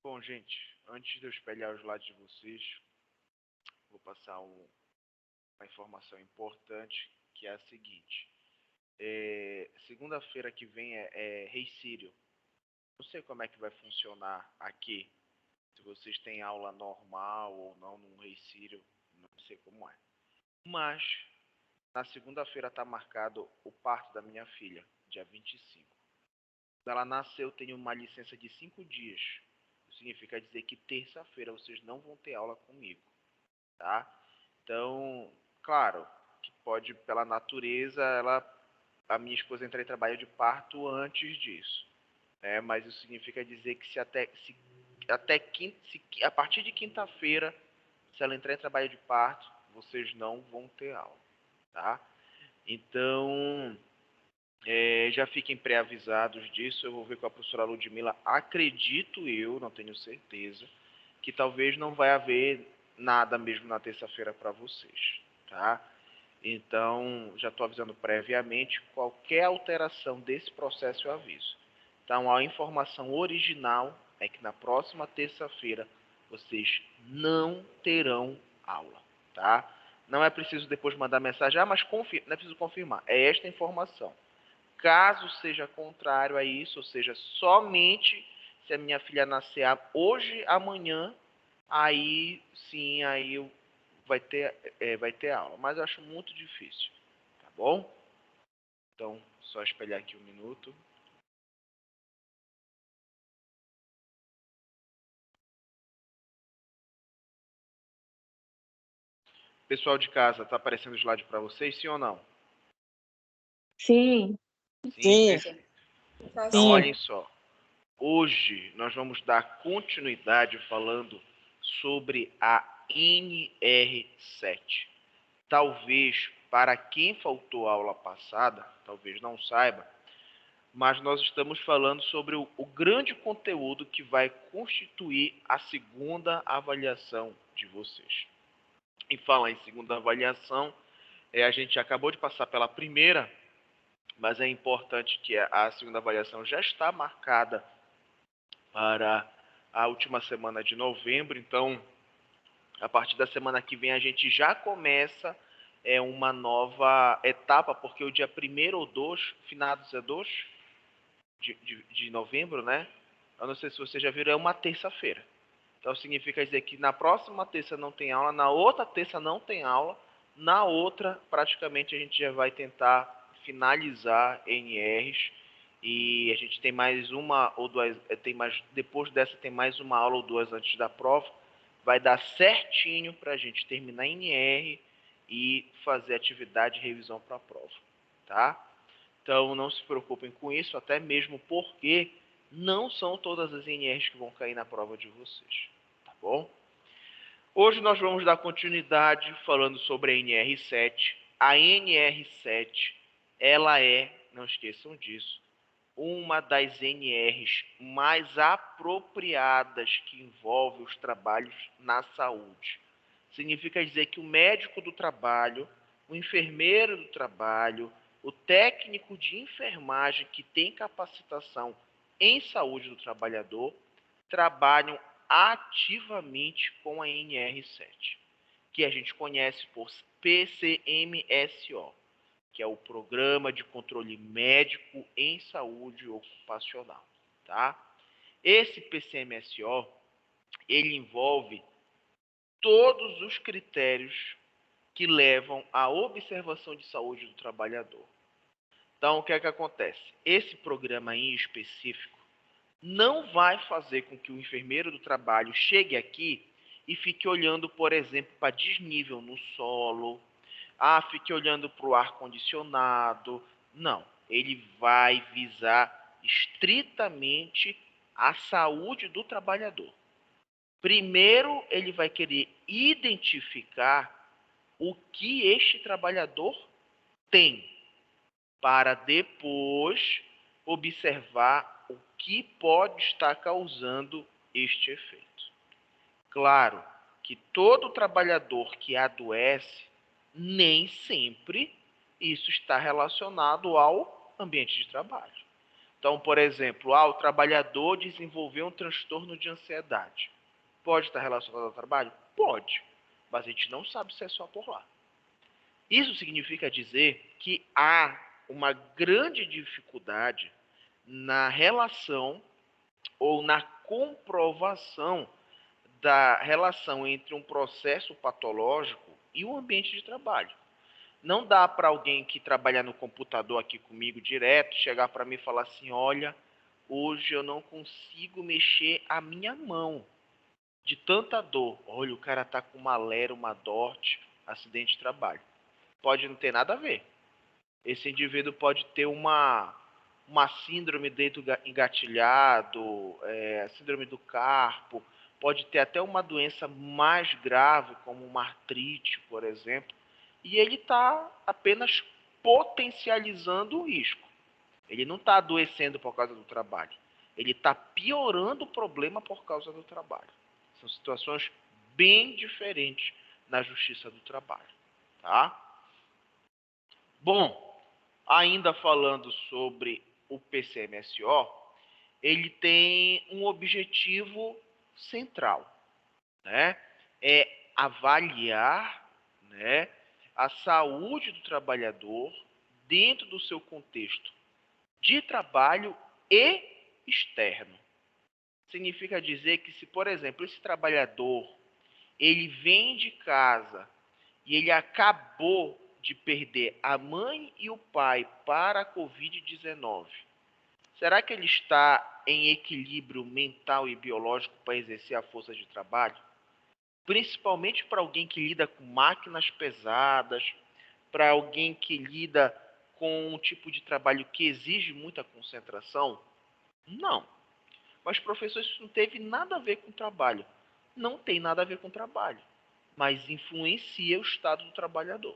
Bom, gente, antes de eu espelhar os lados de vocês, vou passar uma informação importante, que é a seguinte. Segunda-feira que vem é Rei Sírio. Não sei como é que vai funcionar aqui, se vocês têm aula normal ou não num Rei Sírio, não sei como é. Mas, na segunda-feira está marcado o parto da minha filha, dia 25. Quando ela nasceu, eu tenho uma licença de 5 dias. Significa dizer que terça-feira vocês não vão ter aula comigo, tá? Então, claro, que pode, pela natureza, a minha esposa entrar em trabalho de parto antes disso, né? Mas isso significa dizer que a partir de quinta-feira, se ela entrar em trabalho de parto, vocês não vão ter aula, tá? Então, já fiquem pré-avisados disso. Eu vou ver com a professora Ludmila. Acredito eu, não tenho certeza, que talvez não vai haver nada mesmo na terça-feira para vocês, tá? Então, já estou avisando previamente, qualquer alteração desse processo eu aviso. Então, a informação original é que na próxima terça-feira vocês não terão aula, tá? Não é preciso depois mandar mensagem, mas não é preciso confirmar. É esta informação. Caso seja contrário a isso, ou seja, somente se a minha filha nascer hoje, amanhã, aí sim, vai ter aula. Mas eu acho muito difícil, tá bom? Então, só espelhar aqui um minuto. Pessoal de casa, tá aparecendo o slide para vocês, sim ou não? Sim. Sim, Sim. perfeito. Então, Sim. olhem só. Hoje nós vamos dar continuidade falando sobre a NR7. Talvez para quem faltou a aula passada, talvez não saiba, mas nós estamos falando sobre o grande conteúdo que vai constituir a segunda avaliação de vocês. E falar em segunda avaliação, a gente acabou de passar pela primeira, mas é importante que a segunda avaliação já está marcada para a última semana de novembro. Então, a partir da semana que vem, a gente já começa uma nova etapa, porque o dia 1º ou 2, finados é 2 de novembro, né? Eu não sei se vocês já viram, é uma terça-feira. Então, significa dizer que na próxima terça não tem aula, na outra terça não tem aula, na outra, praticamente, a gente já vai tentar finalizar NRs, e a gente tem mais uma ou duas, depois dessa tem mais uma aula ou duas antes da prova. Vai dar certinho para a gente terminar NR e fazer atividade de revisão para a prova, tá? Então não se preocupem com isso, até mesmo porque não são todas as NRs que vão cair na prova de vocês, tá bom? Hoje nós vamos dar continuidade falando sobre a NR7. A NR7, ela não esqueçam disso, uma das NRs mais apropriadas que envolve os trabalhos na saúde. Significa dizer que o médico do trabalho, o enfermeiro do trabalho, o técnico de enfermagem que tem capacitação em saúde do trabalhador, trabalham ativamente com a NR7, que a gente conhece por PCMSO, que é o Programa de Controle Médico em Saúde Ocupacional, tá? Esse PCMSO, ele envolve todos os critérios que levam à observação de saúde do trabalhador. Então, o que é que acontece? Esse programa em específico não vai fazer com que o enfermeiro do trabalho chegue aqui e fique olhando, por exemplo, para desnível no solo, fique olhando para o ar-condicionado. Não, ele vai visar estritamente a saúde do trabalhador. Primeiro, ele vai querer identificar o que este trabalhador tem, para depois observar o que pode estar causando este efeito. Claro que todo trabalhador que adoece, nem sempre isso está relacionado ao ambiente de trabalho. Então, por exemplo, o trabalhador desenvolveu um transtorno de ansiedade. Pode estar relacionado ao trabalho? Pode, mas a gente não sabe se é só por lá. Isso significa dizer que há uma grande dificuldade na relação ou na comprovação da relação entre um processo patológico e o ambiente de trabalho. Não dá para alguém que trabalha no computador aqui comigo direto chegar para mim e falar assim: olha, hoje eu não consigo mexer a minha mão de tanta dor. Olha, o cara está com uma lera, uma DORT, acidente de trabalho. Pode não ter nada a ver. Esse indivíduo pode ter uma síndrome dedo engatilhado, síndrome do carpo, pode ter até uma doença mais grave, como uma artrite, por exemplo, e ele está apenas potencializando o risco. Ele não está adoecendo por causa do trabalho. Ele está piorando o problema por causa do trabalho. São situações bem diferentes na justiça do trabalho. Tá? Bom, ainda falando sobre o PCMSO, ele tem um objetivo central, né? É avaliar, né, a saúde do trabalhador dentro do seu contexto de trabalho e externo. Significa dizer que se, por exemplo, esse trabalhador ele vem de casa e ele acabou de perder a mãe e o pai para a Covid-19, será que ele está em equilíbrio mental e biológico para exercer a força de trabalho? Principalmente para alguém que lida com máquinas pesadas, para alguém que lida com um tipo de trabalho que exige muita concentração? Não. Mas, professor, isso não teve nada a ver com o trabalho. Não tem nada a ver com o trabalho, mas influencia o estado do trabalhador.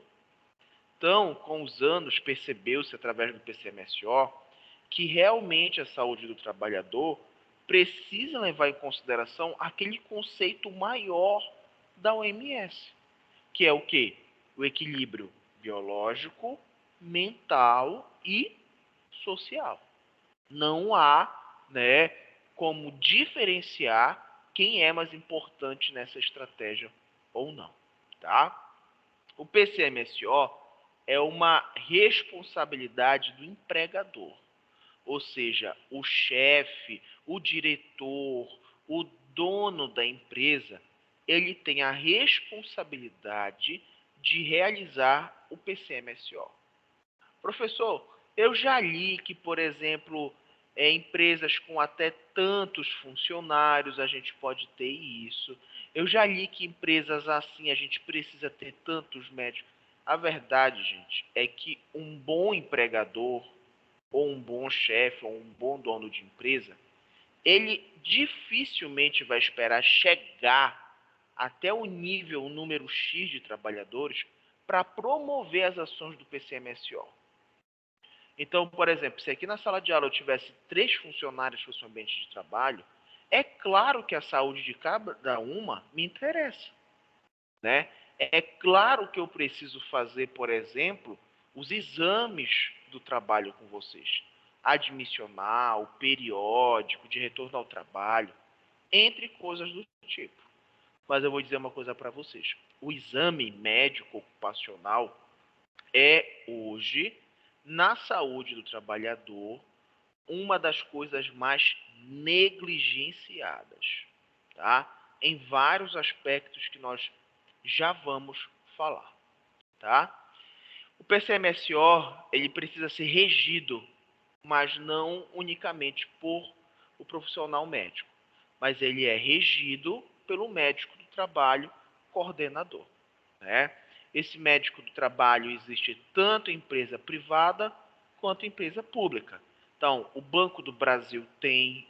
Então, com os anos, percebeu-se através do PCMSO que realmente a saúde do trabalhador precisa levar em consideração aquele conceito maior da OMS, que é o quê? O equilíbrio biológico, mental e social. Não há, né, como diferenciar quem é mais importante nessa estratégia ou não, tá? O PCMSO é uma responsabilidade do empregador, ou seja, o chefe, o diretor, o dono da empresa, ele tem a responsabilidade de realizar o PCMSO. Professor, eu já li que, por exemplo, empresas com até tantos funcionários, a gente pode ter isso. Eu já li que empresas assim a gente precisa ter tantos médicos. A verdade, gente, é que um bom empregador, ou um bom chefe, ou um bom dono de empresa, ele dificilmente vai esperar chegar até o nível, o número X de trabalhadores para promover as ações do PCMSO. Então, por exemplo, se aqui na sala de aula eu tivesse 3 funcionários para o seu ambiente de trabalho, é claro que a saúde de cada uma me interessa, né? É claro que eu preciso fazer, por exemplo, os exames do trabalho com vocês, admissional, periódico, de retorno ao trabalho, entre coisas do tipo. Mas eu vou dizer uma coisa para vocês: o exame médico ocupacional é hoje, na saúde do trabalhador, uma das coisas mais negligenciadas, tá? Em vários aspectos que nós já vamos falar, tá? O PCMSO, ele precisa ser regido, mas não unicamente por o profissional médico, mas ele é regido pelo médico do trabalho coordenador, né? Esse médico do trabalho existe tanto em empresa privada quanto em empresa pública. Então, o Banco do Brasil tem,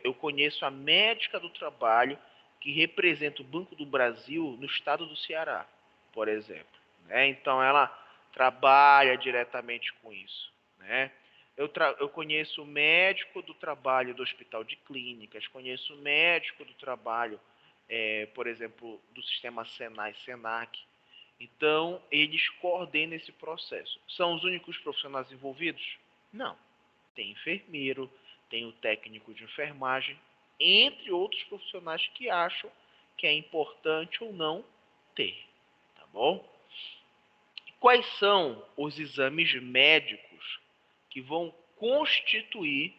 eu conheço a médica do trabalho que representa o Banco do Brasil no estado do Ceará, por exemplo, né? Então, ela trabalha diretamente com isso, né? Eu conheço o médico do trabalho do Hospital de Clínicas, conheço o médico do trabalho, por exemplo, do sistema Senai, Senac. Então, eles coordenam esse processo. São os únicos profissionais envolvidos? Não. tem enfermeiro, tem o técnico de enfermagem, entre outros profissionais que acham que é importante ou não ter, tá bom? Quais são os exames médicos que vão constituir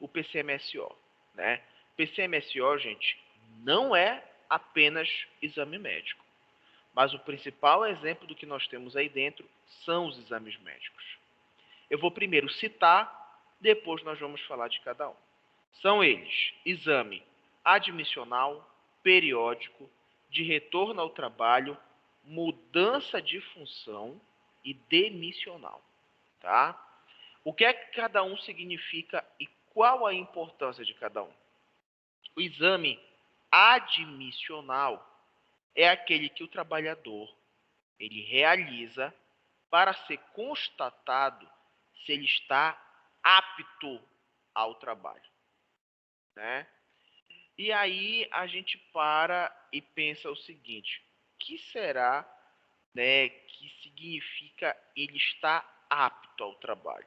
o PCMSO, né? PCMSO, gente, não é apenas exame médico, mas o principal exemplo do que nós temos aí dentro são os exames médicos. Eu vou primeiro citar, depois nós vamos falar de cada um. São eles: exame admissional, periódico, de retorno ao trabalho, mudança de função e demissional, tá? O que é que cada um significa e qual a importância de cada um? O exame admissional é aquele que o trabalhador ele realiza para ser constatado se ele está apto ao trabalho, né? E aí a gente para e pensa o seguinte: o que será, né, que significa ele estar apto ao trabalho?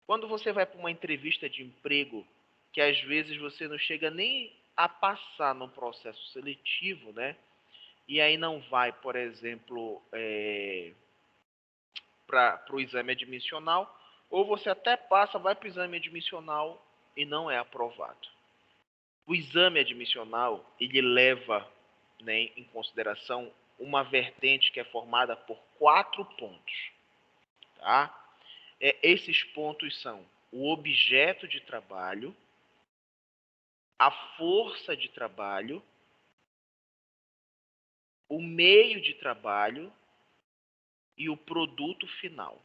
Quando você vai para uma entrevista de emprego, que às vezes você não chega nem a passar no processo seletivo, né? E aí não vai, por exemplo, para o exame admissional, ou você até passa, vai para o exame admissional e não é aprovado. O exame admissional, ele leva, né, em consideração uma vertente que é formada por 4 pontos. Tá? Esses pontos são o objeto de trabalho, a força de trabalho, o meio de trabalho e o produto final.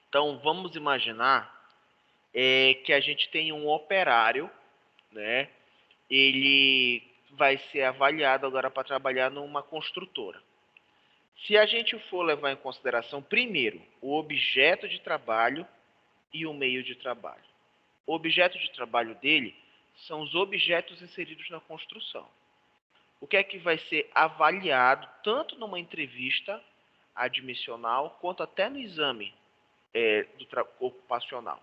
Então, vamos imaginar que a gente tem um operário, né? Ele vai ser avaliado agora para trabalhar numa construtora. Se a gente for levar em consideração, primeiro, o objeto de trabalho e o meio de trabalho. O objeto de trabalho dele são os objetos inseridos na construção. O que é que vai ser avaliado tanto numa entrevista admissional quanto até no exame ocupacional?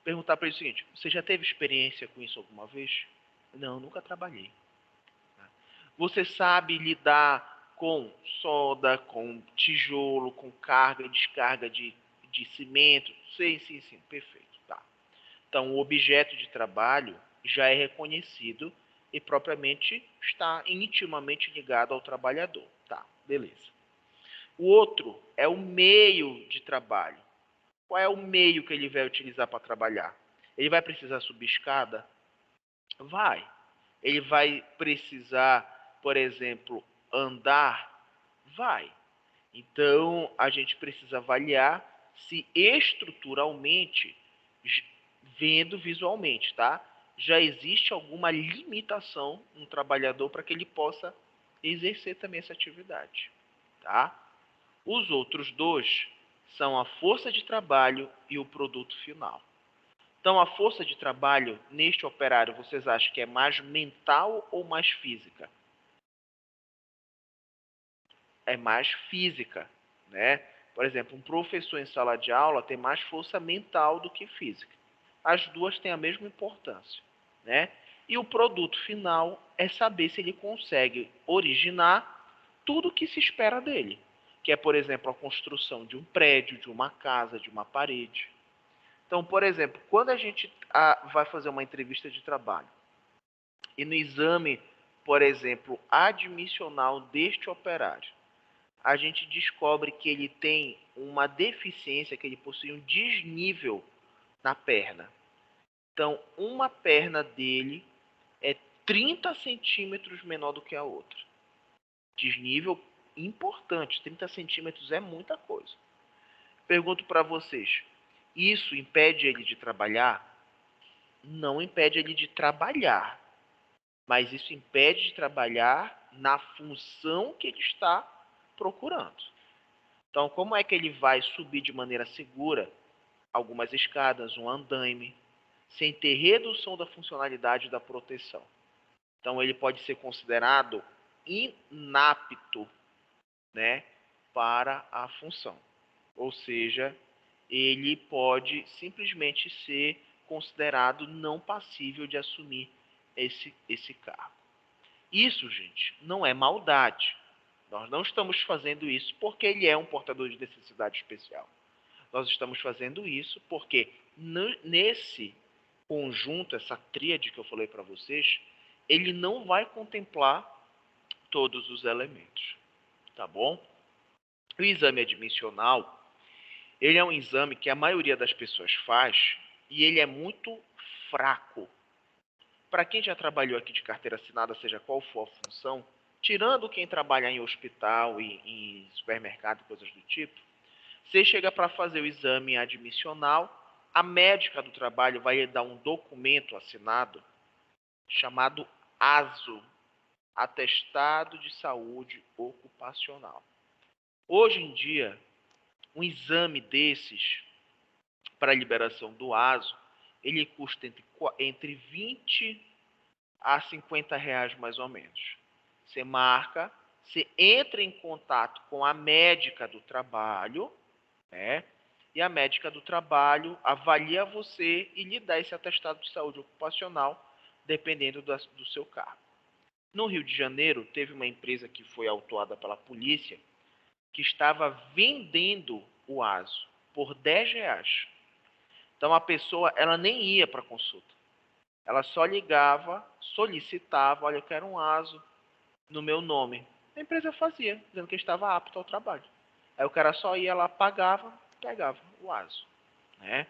Perguntar para ele o seguinte: você já teve experiência com isso alguma vez? Não, nunca trabalhei. Você sabe lidar com solda, com tijolo, com carga e descarga de cimento? Sim, perfeito. Tá. Então, o objeto de trabalho já é reconhecido e propriamente está intimamente ligado ao trabalhador. Tá, beleza. O outro é o meio de trabalho. Qual é o meio que ele vai utilizar para trabalhar? Ele vai precisar subir escada? Vai. Ele vai precisar, por exemplo, andar? Vai. Então, a gente precisa avaliar se estruturalmente, vendo visualmente, tá? Já existe alguma limitação no trabalhador para que ele possa exercer também essa atividade, tá? Os outros dois são a força de trabalho e o produto final. Então, a força de trabalho neste operário, vocês acham que é mais mental ou mais física? É mais física, né? Por exemplo, um professor em sala de aula tem mais força mental do que física. As duas têm a mesma importância, né? E o produto final é saber se ele consegue originar tudo o que se espera dele, que é, por exemplo, a construção de um prédio, de uma casa, de uma parede. Então, por exemplo, quando a gente vai fazer uma entrevista de trabalho e no exame, por exemplo, admissional deste operário, a gente descobre que ele tem uma deficiência, que ele possui um desnível na perna. Então, uma perna dele é 30 centímetros menor do que a outra. Desnível importante, 30 centímetros é muita coisa. Pergunto para vocês, isso impede ele de trabalhar? Não impede ele de trabalhar, mas isso impede de trabalhar na função que ele está procurando. Então, como é que ele vai subir de maneira segura algumas escadas, um andaime, sem ter redução da funcionalidade da proteção? Então, ele pode ser considerado inapto, né, para a função. Ou seja, ele pode simplesmente ser considerado não passível de assumir esse cargo. Isso, gente, não é maldade. Nós não estamos fazendo isso porque ele é um portador de necessidade especial. Nós estamos fazendo isso porque nesse conjunto, essa tríade que eu falei para vocês, ele não vai contemplar todos os elementos, tá bom? O exame admissional, ele é um exame que a maioria das pessoas faz e ele é muito fraco. Para quem já trabalhou aqui de carteira assinada, seja qual for a função, tirando quem trabalha em hospital e em supermercado e coisas do tipo, você chega para fazer o exame admissional, a médica do trabalho vai lhe dar um documento assinado chamado ASO, Atestado de Saúde Ocupacional. Hoje em dia, um exame desses, para a liberação do ASO, ele custa entre 20 a 50 reais mais ou menos. Você marca, você entra em contato com a médica do trabalho, né? E a médica do trabalho avalia você e lhe dá esse atestado de saúde ocupacional, dependendo do seu cargo. No Rio de Janeiro, teve uma empresa que foi autuada pela polícia que estava vendendo o ASO por 10 reais. Então a pessoa ela nem ia para a consulta. Ela só ligava, solicitava, olha, eu quero um ASO no meu nome. A empresa fazia, dizendo que estava apto ao trabalho. Aí o cara só ia lá, pagava, pegava o ASO, né?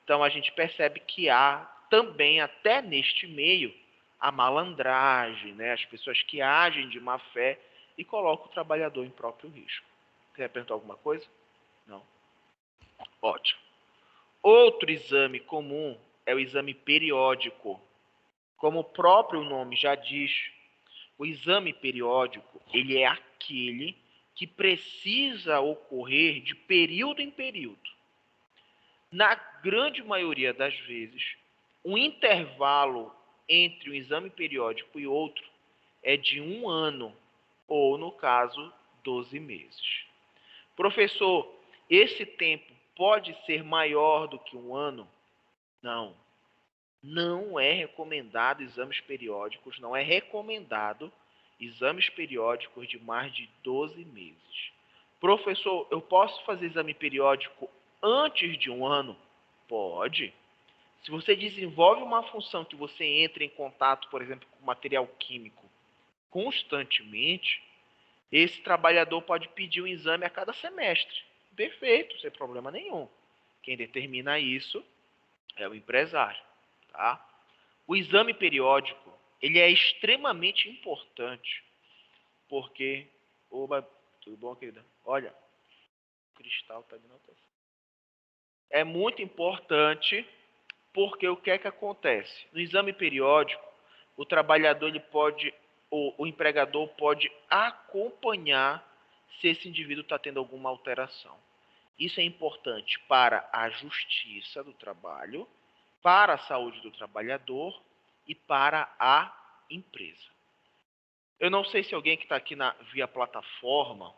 Então a gente percebe que há também, até neste meio, a malandragem, né? As pessoas que agem de má fé e colocam o trabalhador em próprio risco. Quer perguntar alguma coisa? Não. Ótimo. Outro exame comum é o exame periódico. Como o próprio nome já diz, o exame periódico, ele é aquele que precisa ocorrer de período em período. Na grande maioria das vezes, o intervalo entre um exame periódico e outro é de 1 ano, ou, no caso, 12 meses. Professor, esse tempo pode ser maior do que 1 ano? Não. Não é recomendado exames periódicos, não é recomendado exames periódicos de mais de 12 meses. Professor, eu posso fazer exame periódico antes de 1 ano? Pode. Se você desenvolve uma função que você entra em contato, por exemplo, com material químico constantemente, esse trabalhador pode pedir um exame a cada semestre. Perfeito, sem problema nenhum. Quem determina isso é o empresário, tá? O exame periódico, ele é extremamente importante, porque... Oba, tudo bom, querida? Olha, o cristal está de notação. É muito importante, porque o que é que acontece? No exame periódico, o trabalhador, ele pode, o empregador pode acompanhar se esse indivíduo está tendo alguma alteração. Isso é importante para a justiça do trabalho, para a saúde do trabalhador e para a empresa. Eu não sei se alguém que está aqui via plataforma,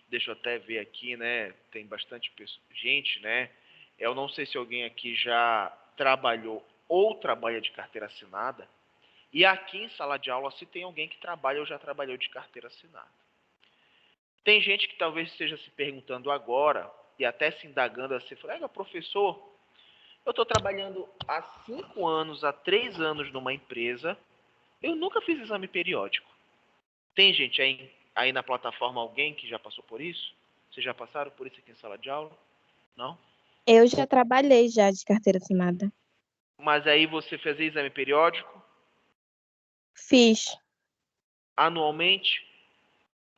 deixa eu até ver aqui, né? Tem bastante gente, né? Eu não sei se alguém aqui já trabalhou ou trabalha de carteira assinada. E aqui em sala de aula, se tem alguém que trabalha ou já trabalhou de carteira assinada. Tem gente que talvez esteja se perguntando agora e até se indagando assim, professor, eu estou trabalhando há 5 anos, há 3 anos numa empresa, eu nunca fiz exame periódico. Tem gente aí na plataforma, alguém que já passou por isso? Vocês já passaram por isso aqui em sala de aula? Não? Eu já trabalhei já de carteira assinada. Mas aí você fez exame periódico? Fiz Anualmente?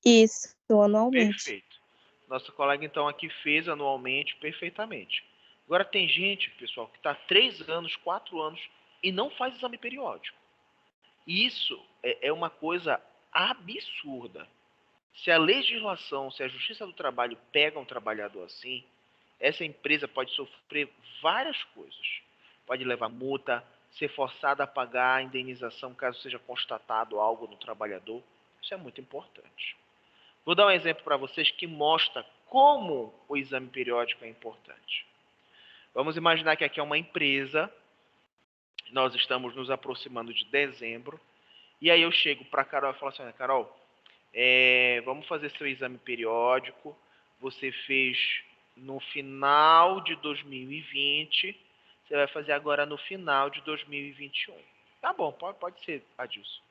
isso anualmente. Perfeito. Nosso colega, então, aqui fez anualmente perfeitamente. Agora, tem gente, pessoal, que está 3 anos, 4 anos e não faz exame periódico. Isso é uma coisa absurda. Se a legislação, se a Justiça do Trabalho pega um trabalhador assim, essa empresa pode sofrer várias coisas. Pode levar multa, ser forçada a pagar a indenização caso seja constatado algo no trabalhador. Isso é muito importante. Vou dar um exemplo para vocês que mostra como o exame periódico é importante. Vamos imaginar que aqui é uma empresa, nós estamos nos aproximando de dezembro, e aí eu chego para a Carol e falo assim, Carol, vamos fazer seu exame periódico, você fez no final de 2020, você vai fazer agora no final de 2021. Tá bom, pode ser, Adilson.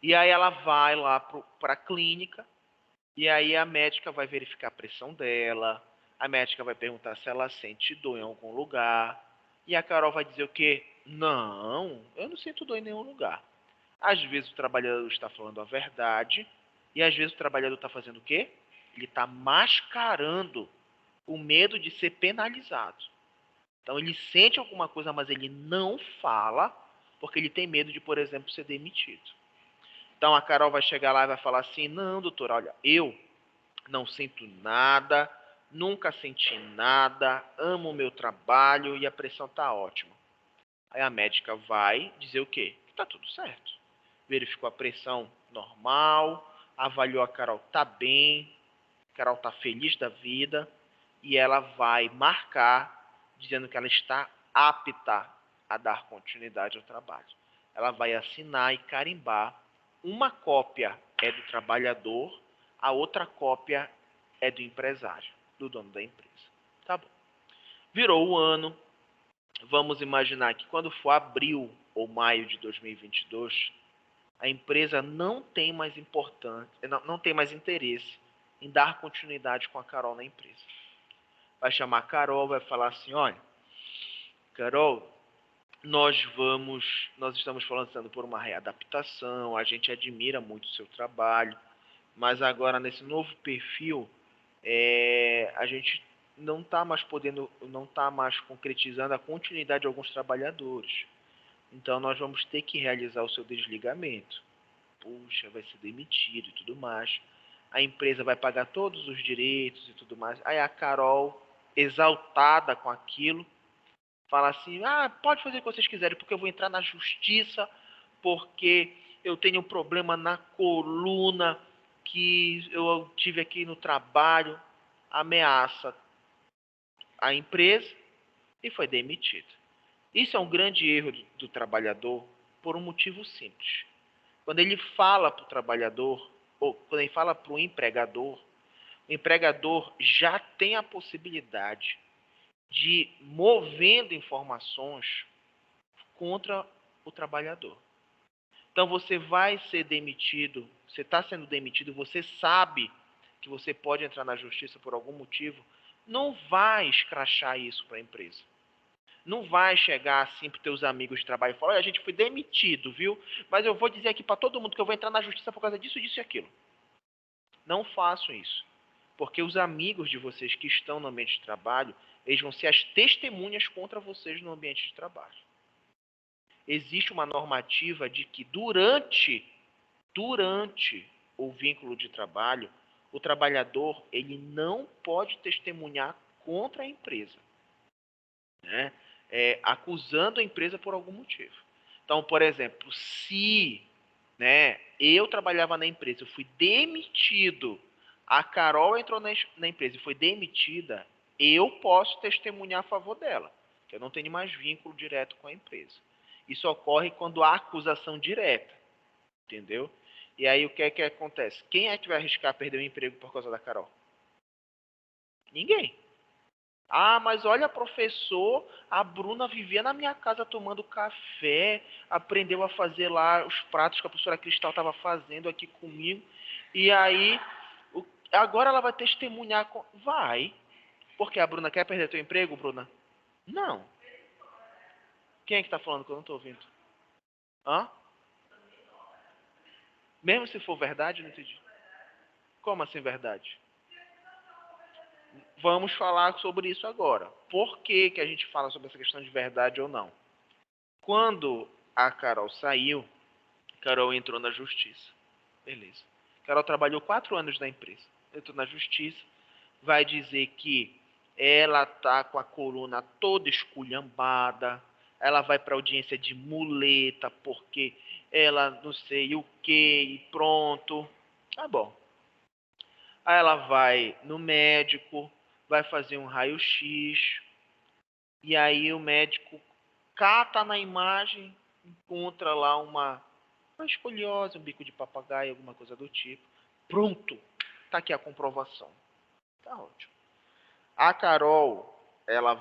E aí ela vai lá para a clínica, e aí a médica vai verificar a pressão dela, a médica vai perguntar se ela sente dor em algum lugar, e a Carol vai dizer o quê? Não, eu não sinto dor em nenhum lugar. Às vezes o trabalhador está falando a verdade, e às vezes o trabalhador está fazendo o quê? Ele está mascarando o medo de ser penalizado. Então ele sente alguma coisa, mas ele não fala, porque ele tem medo de, por exemplo, ser demitido. Então a Carol vai chegar lá e vai falar assim, não, doutor, olha, eu não sinto nada, nunca senti nada, amo o meu trabalho e a pressão está ótima. Aí a médica vai dizer o quê? Que está tudo certo. Verificou a pressão normal, avaliou a Carol, tá bem, a Carol tá feliz da vida, e ela vai marcar dizendo que ela está apta a dar continuidade ao trabalho. Ela vai assinar e carimbar. Uma cópia é do trabalhador, a outra cópia é do empresário, do dono da empresa. Tá bom. Virou o ano. Vamos imaginar que quando for abril ou maio de 2022, a empresa não tem mais não tem mais interesse em dar continuidade com a Carol na empresa. Vai chamar a Carol, vai falar assim, olha, Carol, nós estamos passando por uma readaptação, a gente admira muito o seu trabalho, mas agora nesse novo perfil, a gente não está mais concretizando a continuidade de alguns trabalhadores. Então nós vamos ter que realizar o seu desligamento. Puxa, vai ser demitido e tudo mais. A empresa vai pagar todos os direitos e tudo mais. Aí a Carol, exaltada com aquilo, fala assim, pode fazer o que vocês quiserem, porque eu vou entrar na justiça, porque eu tenho um problema na coluna que eu tive aqui no trabalho. Ameaça a empresa e foi demitido. Isso é um grande erro do trabalhador por um motivo simples. Quando ele fala para o trabalhador, ou quando ele fala para o empregador já tem a possibilidade de movendo informações contra o trabalhador. Então você vai ser demitido, você está sendo demitido, você sabe que você pode entrar na justiça por algum motivo, não vai escrachar isso para a empresa. Não vai chegar assim para os teus amigos de trabalho e falar, olha, a gente foi demitido, viu? Mas eu vou dizer aqui para todo mundo que eu vou entrar na justiça por causa disso, disso e aquilo. Não façam isso. Porque os amigos de vocês que estão no ambiente de trabalho, eles vão ser as testemunhas contra vocês no ambiente de trabalho. Existe uma normativa de que durante o vínculo de trabalho, o trabalhador ele não pode testemunhar contra a empresa, né? Acusando a empresa por algum motivo. Então, por exemplo, se eu trabalhava na empresa, eu fui demitido, a Carol entrou na empresa e foi demitida, eu posso testemunhar a favor dela, que eu não tenho mais vínculo direto com a empresa. Isso ocorre quando há acusação direta, entendeu? E aí o que é que acontece? Quem é que vai arriscar perder o emprego por causa da Carol? Ninguém. Mas olha, professor, a Bruna vivia na minha casa tomando café, aprendeu a fazer lá os pratos que a professora Cristal estava fazendo aqui comigo, e aí, agora ela vai testemunhar. Vai. Porque a Bruna quer perder teu emprego, Bruna? Não. Quem é que está falando que eu não estou ouvindo? Hã? Mesmo se for verdade, não entendi. Como assim verdade? Vamos falar sobre isso agora. Por que a gente fala sobre essa questão de verdade ou não? Quando a Carol saiu, Carol entrou na justiça. Beleza. Carol trabalhou 4 anos na empresa. Entrou na justiça. Vai dizer que ela tá com a coluna toda esculhambada. Ela vai para audiência de muleta porque ela não sei o que e pronto. Tá bom. Aí ela vai no médico, vai fazer um raio-x, e aí o médico cata na imagem, encontra lá uma escoliose, um bico de papagaio, alguma coisa do tipo. Pronto, tá aqui a comprovação. Tá ótimo. A Carol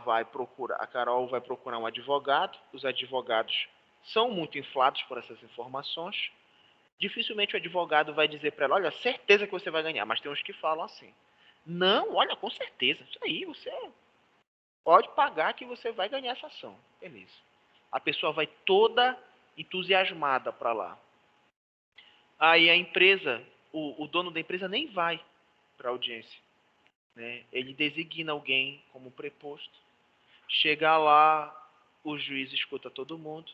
vai procurar um advogado. Os advogados são muito inflados por essas informações. Dificilmente o advogado vai dizer para ela, olha, certeza que você vai ganhar, mas tem uns que falam assim. Não, olha, com certeza, isso aí você pode pagar que você vai ganhar essa ação. Beleza. A pessoa vai toda entusiasmada para lá. Aí a empresa, o dono da empresa nem vai para a audiência. Né? Ele designa alguém como preposto. Chega lá, o juiz escuta todo mundo.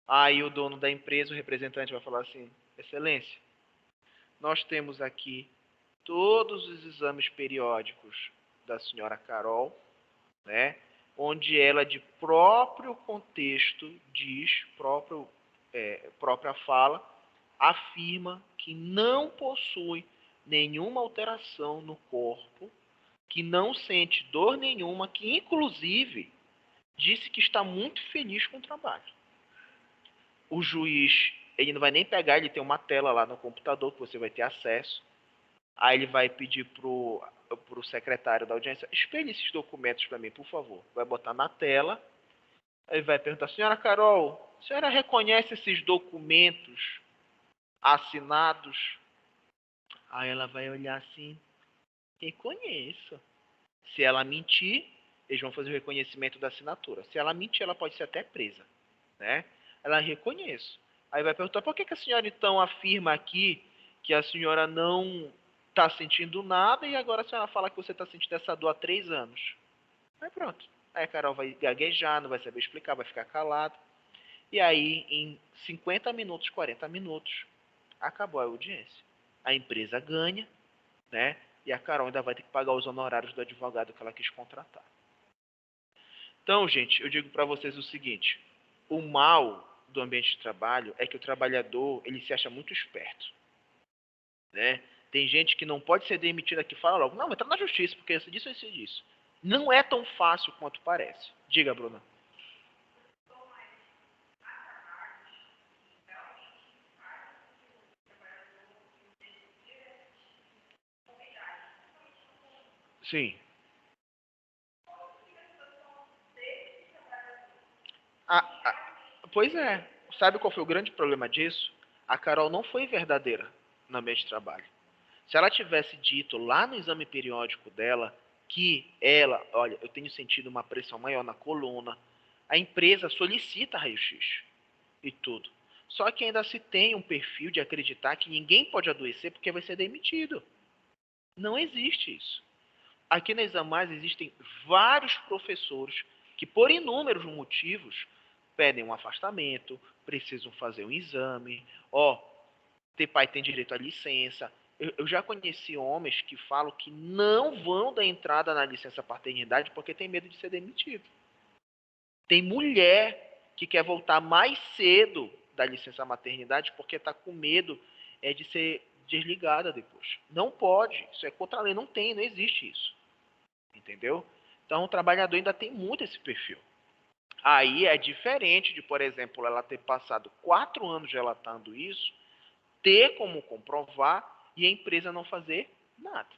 Aí o dono da empresa, o representante, vai falar assim: Excelência, nós temos aqui todos os exames periódicos da senhora Carol, né? Onde ela, de próprio contexto, diz, própria fala, afirma que não possui nenhuma alteração no corpo, que não sente dor nenhuma, que inclusive disse que está muito feliz com o trabalho. O juiz, ele não vai nem pegar, ele tem uma tela lá no computador que você vai ter acesso. Aí ele vai pedir pro secretário da audiência, espelhe esses documentos para mim, por favor. Vai botar na tela. Aí vai perguntar, senhora Carol, a senhora reconhece esses documentos assinados? Aí ela vai olhar assim, reconheço. Se ela mentir, eles vão fazer o reconhecimento da assinatura. Se ela mentir, ela pode ser até presa, né? Ela reconhece. Aí vai perguntar, por que a senhora então afirma aqui que a senhora não está sentindo nada e agora a senhora fala que você está sentindo essa dor há 3 anos? Aí pronto. Aí a Carol vai gaguejar, não vai saber explicar, vai ficar calada. E aí, em 50 minutos, 40 minutos, acabou a audiência. A empresa ganha, né? E a Carol ainda vai ter que pagar os honorários do advogado que ela quis contratar. Então, gente, eu digo para vocês o seguinte: o mal do ambiente de trabalho é que o trabalhador ele se acha muito esperto, né? Tem gente que não pode ser demitida que fala logo, não, entra na justiça porque isso disso, isso e disso. Não é tão fácil quanto parece. Diga, Bruna. Sim. Ah, pois é. Sabe qual foi o grande problema disso? A Carol não foi verdadeira no ambiente de trabalho. Se ela tivesse dito lá no exame periódico dela que ela, olha, eu tenho sentido uma pressão maior na coluna, a empresa solicita raio-x e tudo. Só que ainda se tem um perfil de acreditar que ninguém pode adoecer porque vai ser demitido. Não existe isso. Aqui na Examais existem vários professores que, por inúmeros motivos, pedem um afastamento, precisam fazer um exame, ter pai tem direito à licença. Eu já conheci homens que falam que não vão dar entrada na licença paternidade porque tem medo de ser demitido. Tem mulher que quer voltar mais cedo da licença maternidade porque está com medo de ser desligada depois. Não pode, isso é contra a lei, não existe isso. Entendeu? Então o trabalhador ainda tem muito esse perfil. Aí é diferente de, por exemplo, ela ter passado 4 anos relatando isso, ter como comprovar e a empresa não fazer nada,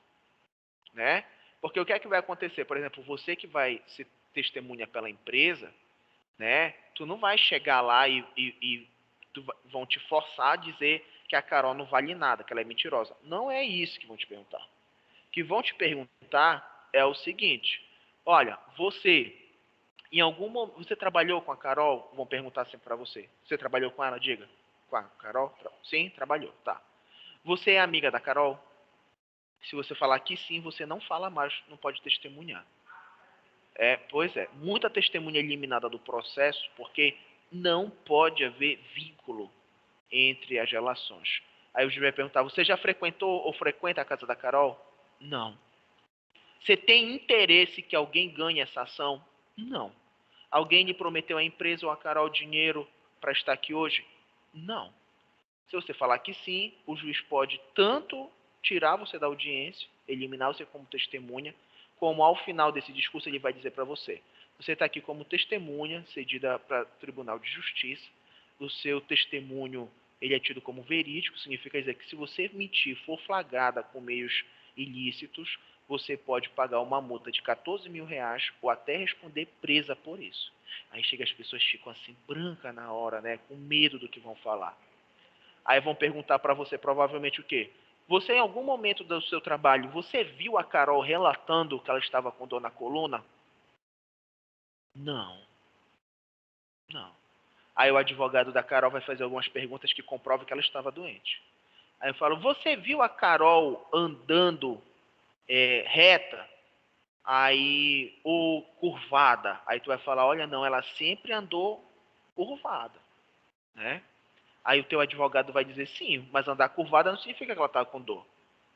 né? Porque o que é que vai acontecer? Por exemplo, você que vai se testemunha pela empresa, né? Tu não vai chegar lá e vão te forçar a dizer que a Carol não vale nada, que ela é mentirosa. Não é isso que vão te perguntar. O que vão te perguntar é o seguinte: olha, você em algum momento você trabalhou com a Carol? Vão perguntar sempre para você. Você trabalhou com ela? Diga. Com a Carol? Sim, trabalhou. Tá. Você é amiga da Carol? Se você falar que sim, você não fala mais, não pode testemunhar. Pois é, muita testemunha eliminada do processo porque não pode haver vínculo entre as relações. Aí o juiz vai perguntar: você já frequentou ou frequenta a casa da Carol? Não. Você tem interesse que alguém ganhe essa ação? Não. Alguém lhe prometeu à empresa ou a Carol dinheiro para estar aqui hoje? Não. Se você falar que sim, o juiz pode tanto tirar você da audiência, eliminar você como testemunha, como ao final desse discurso ele vai dizer para você: você está aqui como testemunha cedida para o Tribunal de Justiça, o seu testemunho ele é tido como verídico, significa dizer que se você mentir, for flagrada com meios ilícitos, você pode pagar uma multa de 14 mil reais ou até responder presa por isso. Aí chega, as pessoas ficam assim, branca na hora, né, com medo do que vão falar. Aí vão perguntar para você provavelmente o quê? Você, em algum momento do seu trabalho, você viu a Carol relatando que ela estava com dor na coluna? Não. Não. Aí o advogado da Carol vai fazer algumas perguntas que comprovam que ela estava doente. Aí eu falo: você viu a Carol andando reta? Aí, ou curvada? Aí tu vai falar: olha, não, ela sempre andou curvada, né? Aí o teu advogado vai dizer: sim, mas andar curvada não significa que ela está com dor.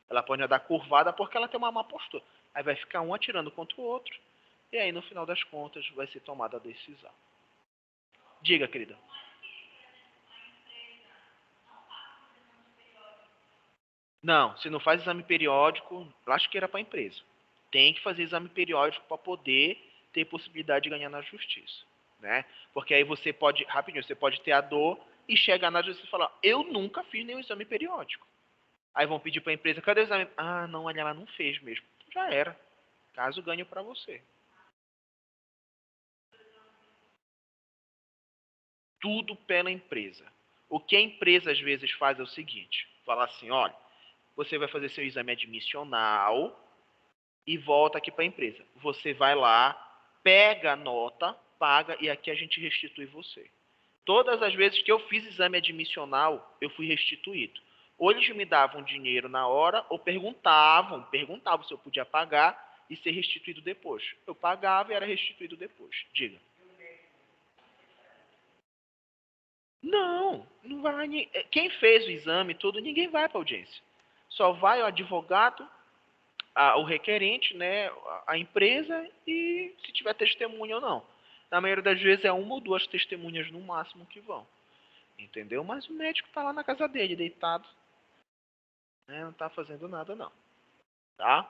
Ela pode andar curvada porque ela tem uma má postura. Aí vai ficar um atirando contra o outro. E aí, no final das contas, vai ser tomada a decisão. Diga, querida. Não, se não faz exame periódico, lasqueira para a empresa. Tem que fazer exame periódico para poder ter possibilidade de ganhar na justiça, né? Porque aí você pode, rapidinho, você pode ter a dor e chegar na justiça e falar: eu nunca fiz nenhum exame periódico. Aí vão pedir para a empresa: cadê o exame? Ah, não, olha, ela não fez mesmo. Já era. Caso ganho para você. Tudo pela empresa. O que a empresa às vezes faz é o seguinte: fala assim, olha, você vai fazer seu exame admissional e volta aqui para a empresa. Você vai lá, pega a nota, paga e aqui a gente restitui você. Todas as vezes que eu fiz exame admissional, eu fui restituído. Ou eles me davam dinheiro na hora, ou perguntavam se eu podia pagar e ser restituído depois. Eu pagava e era restituído depois. Diga. Não, não vai. Quem fez o exame tudo, ninguém vai para audiência. Só vai o advogado, o requerente, né, a empresa e se tiver testemunha ou não. Na maioria das vezes é uma ou duas testemunhas no máximo que vão. Entendeu? Mas o médico está lá na casa dele, deitado. Né, não está fazendo nada não. Tá?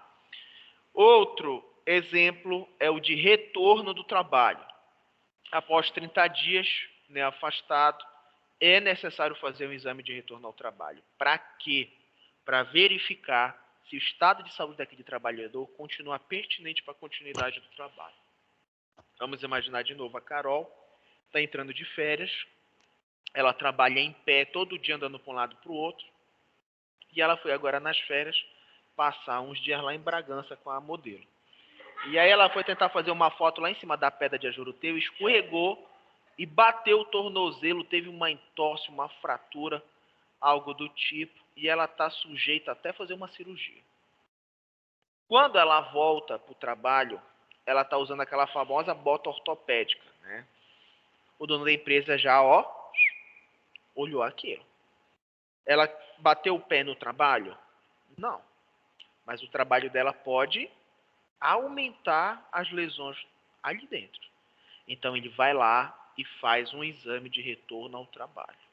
Outro exemplo é o de retorno do trabalho. Após 30 dias, né, afastado, é necessário fazer um exame de retorno ao trabalho. Para quê? Para verificar se o estado de saúde daquele trabalhador continua pertinente para a continuidade do trabalho. Vamos imaginar de novo a Carol, está entrando de férias, ela trabalha em pé, todo dia andando para um lado para o outro, e ela foi agora nas férias passar uns dias lá em Bragança com a modelo. E aí ela foi tentar fazer uma foto lá em cima da pedra de Ajuruteu, escorregou e bateu o tornozelo, teve uma entorse, uma fratura, algo do tipo, e ela está sujeita até fazer uma cirurgia. Quando ela volta para o trabalho, ela está usando aquela famosa bota ortopédica, né? O dono da empresa já, olhou aquilo. Ela bateu o pé no trabalho? Não. Mas o trabalho dela pode aumentar as lesões ali dentro. Então ele vai lá e faz um exame de retorno ao trabalho.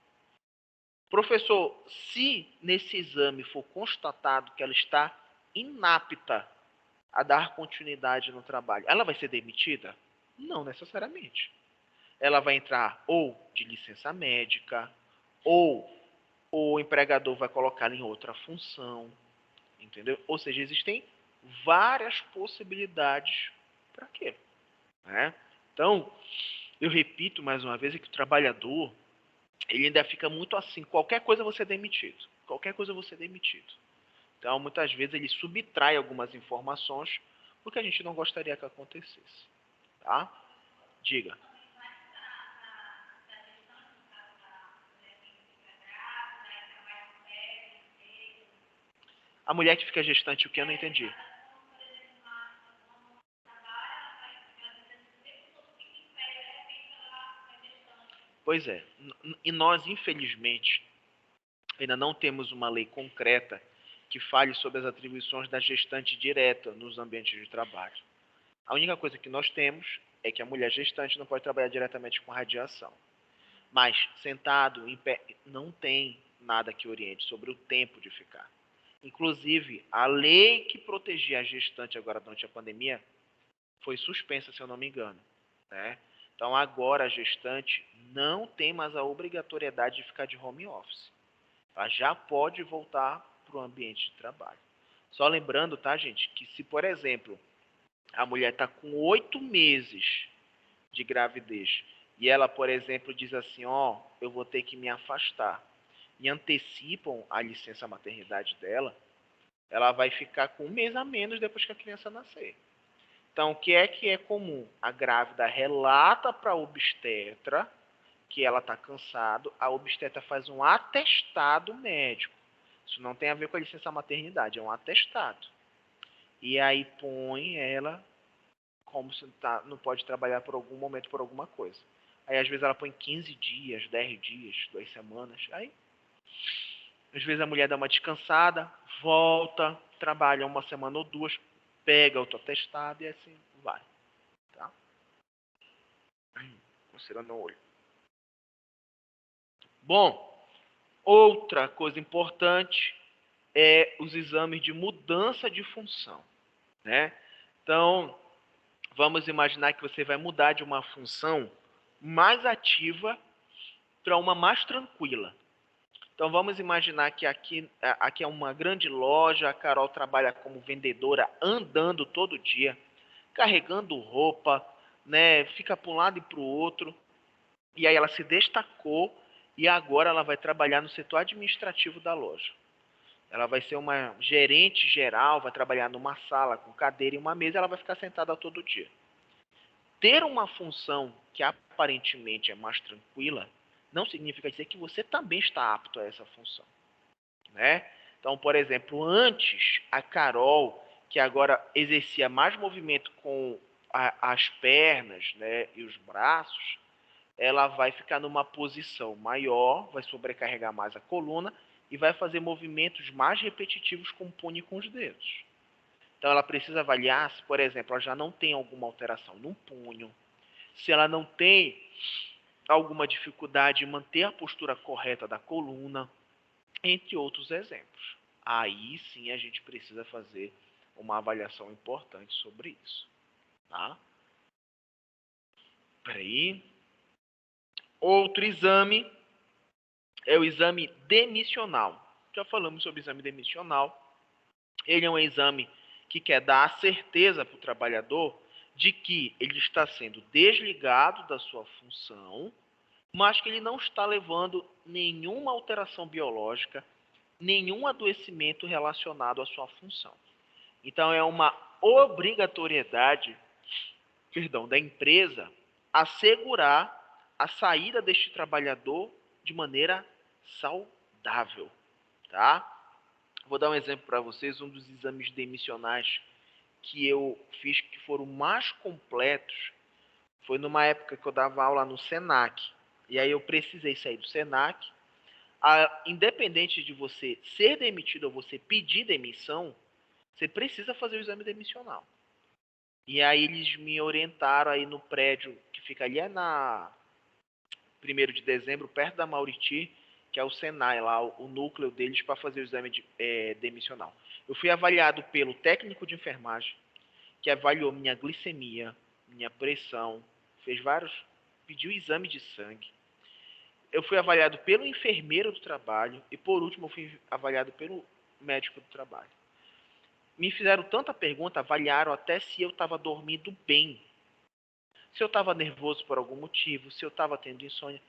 Professor, se nesse exame for constatado que ela está inapta a dar continuidade no trabalho, ela vai ser demitida? Não necessariamente. Ela vai entrar ou de licença médica, ou o empregador vai colocá-la em outra função, entendeu? Ou seja, existem várias possibilidades para quê? Né? Então, eu repito mais uma vez que o trabalhador ele ainda fica muito assim, qualquer coisa você é demitido. Qualquer coisa você é demitido. Então, muitas vezes ele subtrai algumas informações porque a gente não gostaria que acontecesse. Tá? Diga. A mulher que fica gestante, o que eu não entendi? Pois é. E nós, infelizmente, ainda não temos uma lei concreta que fale sobre as atribuições da gestante direta nos ambientes de trabalho. A única coisa que nós temos é que a mulher gestante não pode trabalhar diretamente com radiação. Mas sentado, em pé, não tem nada que oriente sobre o tempo de ficar. Inclusive, a lei que protegia a gestante agora durante a pandemia foi suspensa, se eu não me engano, né? Então agora a gestante não tem mais a obrigatoriedade de ficar de home office. Ela já pode voltar para o ambiente de trabalho. Só lembrando, tá, gente, que se, por exemplo, a mulher está com 8 meses de gravidez e ela, por exemplo, diz assim, ó, eu vou ter que me afastar, e antecipam a licença maternidade dela, ela vai ficar com 1 mês a menos depois que a criança nascer. Então, o que é comum? A grávida relata para a obstetra que ela está cansada, a obstetra faz um atestado médico. Isso não tem a ver com a licença maternidade, é um atestado. E aí põe ela como se não pode trabalhar por algum momento, por alguma coisa. Aí às vezes ela põe 15 dias, 10 dias, 2 semanas. Aí às vezes a mulher dá uma descansada, volta, trabalha 1 semana ou 2, pega outro atestado e assim vai. Tá? Coceirando o olho. Bom, outra coisa importante é os exames de mudança de função, né? Então, vamos imaginar que você vai mudar de uma função mais ativa para uma mais tranquila. Então, vamos imaginar que aqui é uma grande loja, a Carol trabalha como vendedora, andando todo dia, carregando roupa, né? Fica para um lado e para o outro. E aí ela se destacou e agora ela vai trabalhar no setor administrativo da loja. Ela vai ser uma gerente geral, vai trabalhar numa sala com cadeira e uma mesa, ela vai ficar sentada todo dia. Ter uma função que aparentemente é mais tranquila não significa dizer que você também está apto a essa função, né? Então, por exemplo, antes a Carol, que agora exercia mais movimento com as pernas, né, e os braços, ela vai ficar numa posição maior, vai sobrecarregar mais a coluna e vai fazer movimentos mais repetitivos com o punho e com os dedos. Então ela precisa avaliar se, por exemplo, ela já não tem alguma alteração no punho, se ela não tem alguma dificuldade em manter a postura correta da coluna, entre outros exemplos. Aí sim a gente precisa fazer uma avaliação importante sobre isso. Tá? Peraí. Outro exame é o exame demissional. Já falamos sobre o exame demissional. Ele é um exame que quer dar a certeza para o trabalhador de que ele está sendo desligado da sua função, mas que ele não está levando nenhuma alteração biológica, nenhum adoecimento relacionado à sua função. Então é uma obrigatoriedade, da empresa assegurar a saída deste trabalhador de maneira saudável, tá? Vou dar um exemplo para vocês, um dos exames demissionais que eu fiz que foram mais completos foi numa época que eu dava aula no Senac. E aí eu precisei sair do Senac. Independente de você ser demitido ou você pedir demissão, você precisa fazer o exame demissional. E aí eles me orientaram aí no prédio que fica ali na 1º de dezembro, perto da Mauriti, que é o Senai, lá o núcleo deles para fazer o exame demissional. Eu fui avaliado pelo técnico de enfermagem, que avaliou minha glicemia, minha pressão, pediu exame de sangue. Eu fui avaliado pelo enfermeiro do trabalho e, por último, eu fui avaliado pelo médico do trabalho. Me fizeram tanta pergunta, avaliaram até se eu estava dormindo bem, se eu estava nervoso por algum motivo, se eu estava tendo insônia.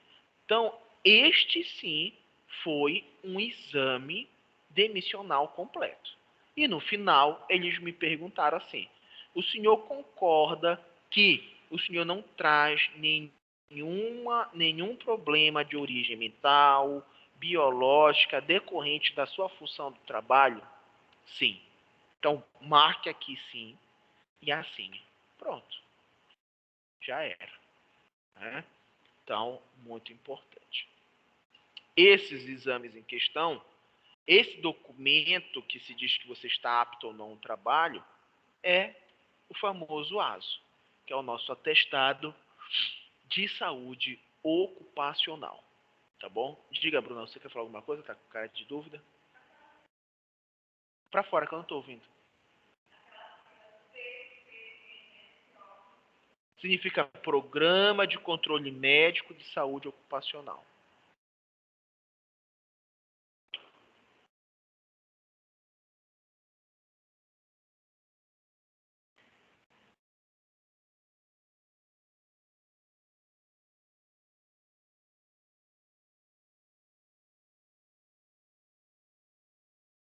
Então, este sim foi um exame demissional completo. E no final, eles me perguntaram assim: o senhor concorda que o senhor não traz nenhum problema de origem mental, biológica, decorrente da sua função do trabalho? Sim. Então, marque aqui sim e assine. Pronto. Já era. Né? Então, muito importante. Esses exames em questão, esse documento que se diz que você está apto ou não ao trabalho, é o famoso ASO, que é o nosso atestado de saúde ocupacional. Tá bom? Diga, Bruno, você quer falar alguma coisa? Tá com cara de dúvida? Para fora, que eu não estou ouvindo. Significa Programa de Controle Médico de Saúde Ocupacional.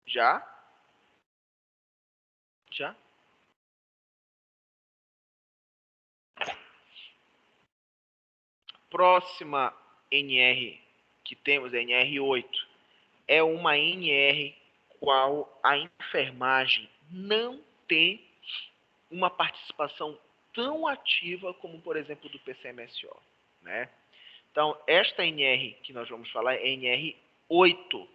Já? Já? Próxima NR que temos, a NR8, é uma NR qual a enfermagem não tem uma participação tão ativa como, por exemplo, do PCMSO, né? Então, esta NR que nós vamos falar é NR8.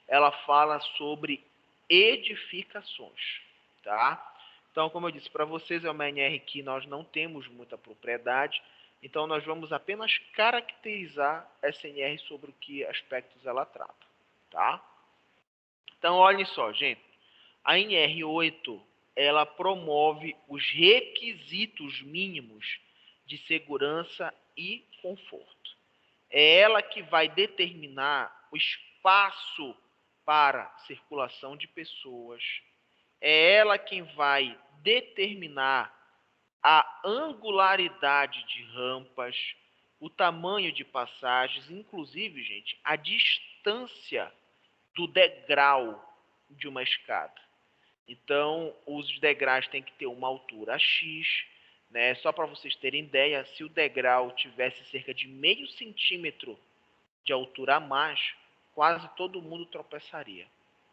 Ela fala sobre edificações, tá? Então, como eu disse para vocês, é uma NR que nós não temos muita propriedade, então nós vamos apenas caracterizar essa NR sobre o que aspectos ela trata, tá? Então, olhem só, gente. A NR8, ela promove os requisitos mínimos de segurança e conforto. É ela que vai determinar o espaço para circulação de pessoas. É ela quem vai determinar a angularidade de rampas, o tamanho de passagens, inclusive, gente, a distância do degrau de uma escada. Então, os degraus têm que ter uma altura X, né? Só para vocês terem ideia, se o degrau tivesse cerca de meio centímetro de altura a mais, quase todo mundo tropeçaria,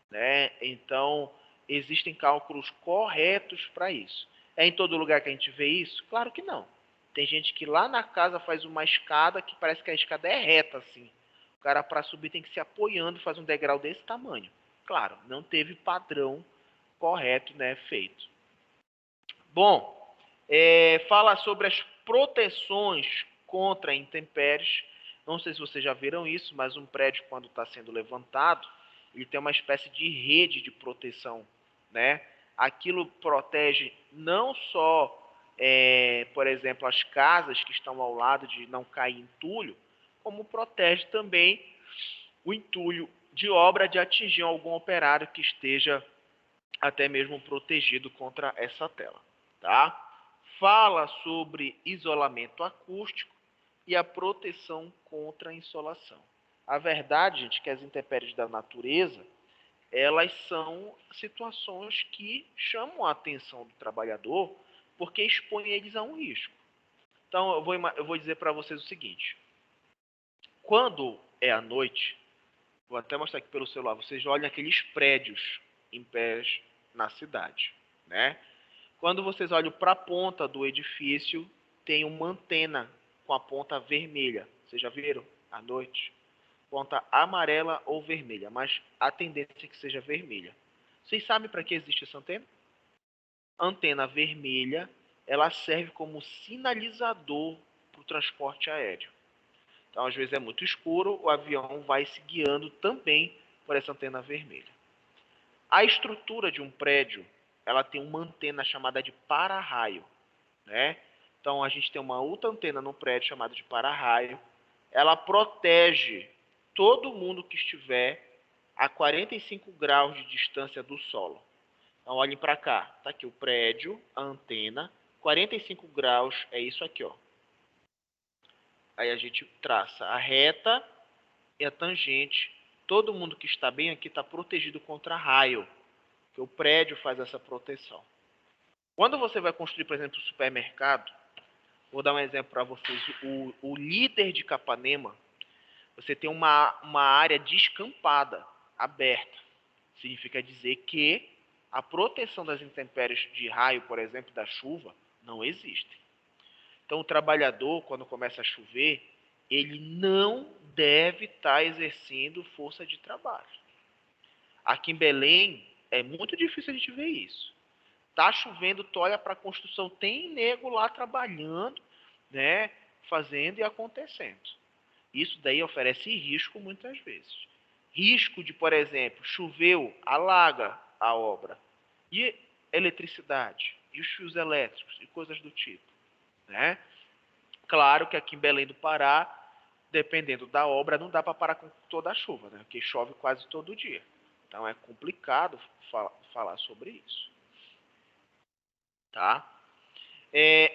né? Então, existem cálculos corretos para isso. É em todo lugar que a gente vê isso? Claro que não. Tem gente que lá na casa faz uma escada que parece que a escada é reta assim. O cara para subir tem que se apoiando, faz um degrau desse tamanho. Claro, não teve padrão correto, né, feito. Bom, fala sobre as proteções contra intempéries. Não sei se vocês já viram isso, mas um prédio, quando está sendo levantado, ele tem uma espécie de rede de proteção, né? Aquilo protege não só, por exemplo, as casas que estão ao lado de não cair entulho, como protege também o entulho de obra de atingir algum operário que esteja até mesmo protegido contra essa tela, tá? Fala sobre isolamento acústico e a proteção contra a insolação. A verdade, gente, é que as intempéries da natureza, elas são situações que chamam a atenção do trabalhador porque expõem eles a um risco. Então, eu vou dizer para vocês o seguinte. Quando é à noite, vou até mostrar aqui pelo celular, vocês olham aqueles prédios em pés na cidade, né? Quando vocês olham para a ponta do edifício, tem uma antena com a ponta vermelha. Vocês já viram? À noite. Ponta amarela ou vermelha, mas a tendência é que seja vermelha. Vocês sabem para que existe essa antena? A antena vermelha, ela serve como sinalizador para o transporte aéreo. Então, às vezes é muito escuro, o avião vai se guiando também por essa antena vermelha. A estrutura de um prédio, ela tem uma antena chamada de para-raio, né? Então, a gente tem uma outra antena no prédio chamada de para-raio. Ela protege todo mundo que estiver a 45 graus de distância do solo. Então, olhem para cá. Está aqui o prédio, a antena, 45 graus, é isso aqui, ó. Aí a gente traça a reta e a tangente. Todo mundo que está bem aqui está protegido contra raio, que o prédio faz essa proteção. Quando você vai construir, por exemplo, um supermercado, vou dar um exemplo para vocês. O líder de Capanema, você tem uma área descampada, aberta. Significa dizer que a proteção das intempéries de raio, por exemplo, da chuva, não existe. Então, o trabalhador, quando começa a chover, ele não deve estar exercendo força de trabalho. Aqui em Belém, é muito difícil a gente ver isso. Tá chovendo, tu olha para a construção, tem nego lá trabalhando, né, fazendo e acontecendo. Isso daí oferece risco muitas vezes. Risco de, por exemplo, choveu, alaga, a obra. E eletricidade, e os fios elétricos, e coisas do tipo, né? Claro que aqui em Belém do Pará, dependendo da obra, não dá para parar com toda a chuva, né? Porque chove quase todo dia. Então é complicado falar sobre isso, tá?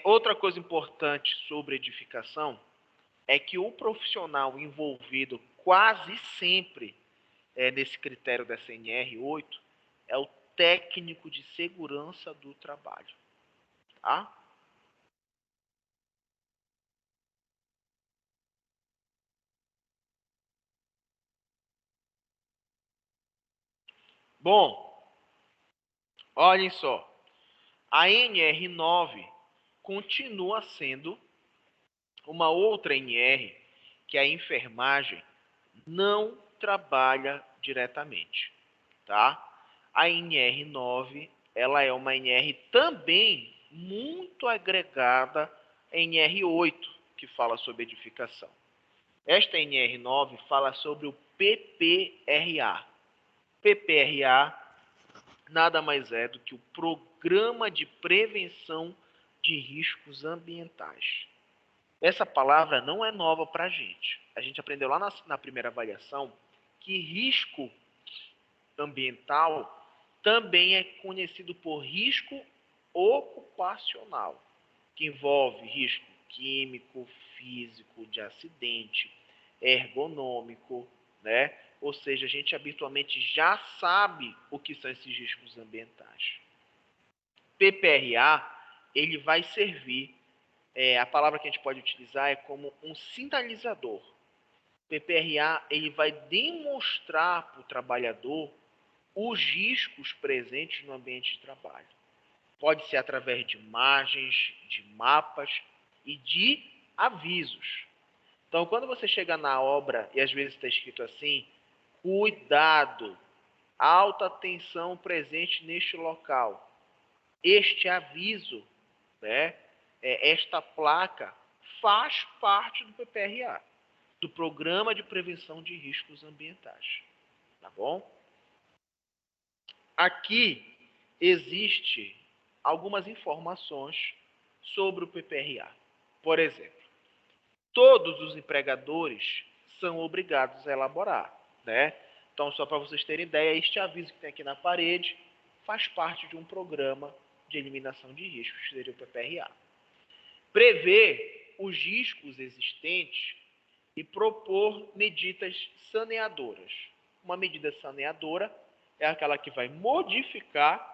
Outra coisa importante sobre edificação é que o profissional envolvido quase sempre nesse critério da CNR 8 é o técnico de segurança do trabalho, tá? Bom, olhem só, a NR9 continua sendo uma outra NR que a enfermagem não trabalha diretamente, tá? A NR9, ela é uma NR também muito agregada à NR8, que fala sobre edificação. Esta NR9 fala sobre o PPRA. PPRA nada mais é do que o Programa de Prevenção de Riscos Ambientais. Essa palavra não é nova para a gente. A gente aprendeu lá na primeira avaliação que risco ambiental também é conhecido por risco ocupacional, que envolve risco químico, físico, de acidente, ergonômico, né? Ou seja, a gente habitualmente já sabe o que são esses riscos ambientais. PPRA, ele vai servir, a palavra que a gente pode utilizar é como um sinalizador. PPRA, ele vai demonstrar para o trabalhador os riscos presentes no ambiente de trabalho. Pode ser através de imagens, de mapas e de avisos. Então, quando você chega na obra e às vezes está escrito assim, cuidado, alta tensão presente neste local. Este aviso, né, esta placa, faz parte do PPRA, do Programa de Prevenção de Riscos Ambientais. Tá bom? Aqui existe algumas informações sobre o PPRA. Por exemplo, todos os empregadores são obrigados a elaborar, né? Então, só para vocês terem ideia, este aviso que tem aqui na parede faz parte de um programa de eliminação de riscos, que seria o PPRA. Prever os riscos existentes e propor medidas saneadoras. Uma medida saneadora é aquela que vai modificar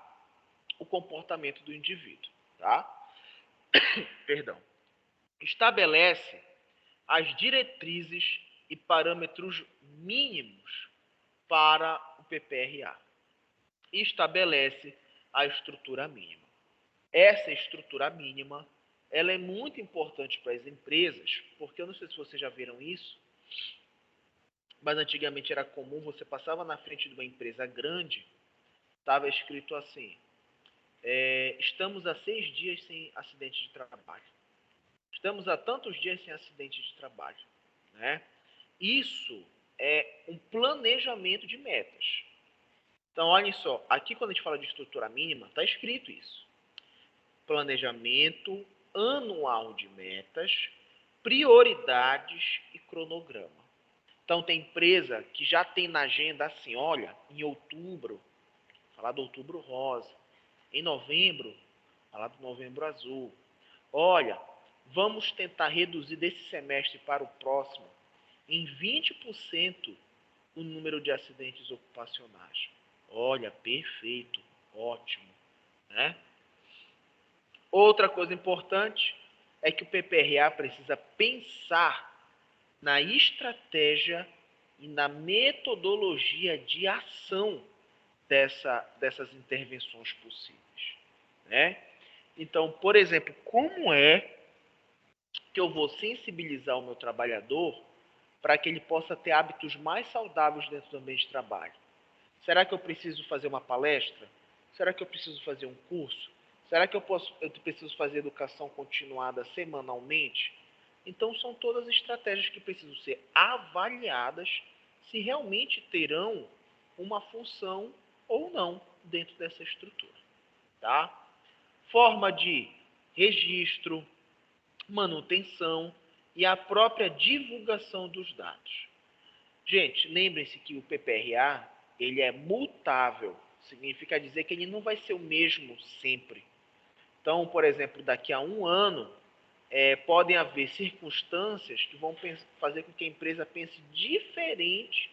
o comportamento do indivíduo, tá? Perdão. Estabelece as diretrizes e parâmetros mínimos para o PPRA. E estabelece a estrutura mínima. Essa estrutura mínima, ela é muito importante para as empresas, porque eu não sei se vocês já viram isso, mas antigamente era comum, você passava na frente de uma empresa grande, estava escrito assim, estamos há 6 dias sem acidente de trabalho. Estamos há tantos dias sem acidente de trabalho, né? Isso é um planejamento de metas. Então, olhem só, aqui quando a gente fala de estrutura mínima, está escrito isso. Planejamento anual de metas, prioridades e cronograma. Então, tem empresa que já tem na agenda assim, olha, em outubro, falar do outubro rosa. Em novembro, falar do novembro azul. Olha, vamos tentar reduzir desse semestre para o próximo em 20% o número de acidentes ocupacionais. Olha, perfeito, ótimo, né? Outra coisa importante é que o PPRA precisa pensar na estratégia e na metodologia de ação dessas intervenções possíveis, né? Então, por exemplo, como é que eu vou sensibilizar o meu trabalhador para que ele possa ter hábitos mais saudáveis dentro do ambiente de trabalho? Será que eu preciso fazer uma palestra? Será que eu preciso fazer um curso? Será que eu preciso fazer educação continuada semanalmente? Então, são todas estratégias que precisam ser avaliadas se realmente terão uma função ou não dentro dessa estrutura, tá? Forma de registro, manutenção e a própria divulgação dos dados. Gente, lembrem-se que o PPRA ele é mutável, significa dizer que ele não vai ser o mesmo sempre. Então, por exemplo, daqui a um ano, podem haver circunstâncias que vão fazer com que a empresa pense diferente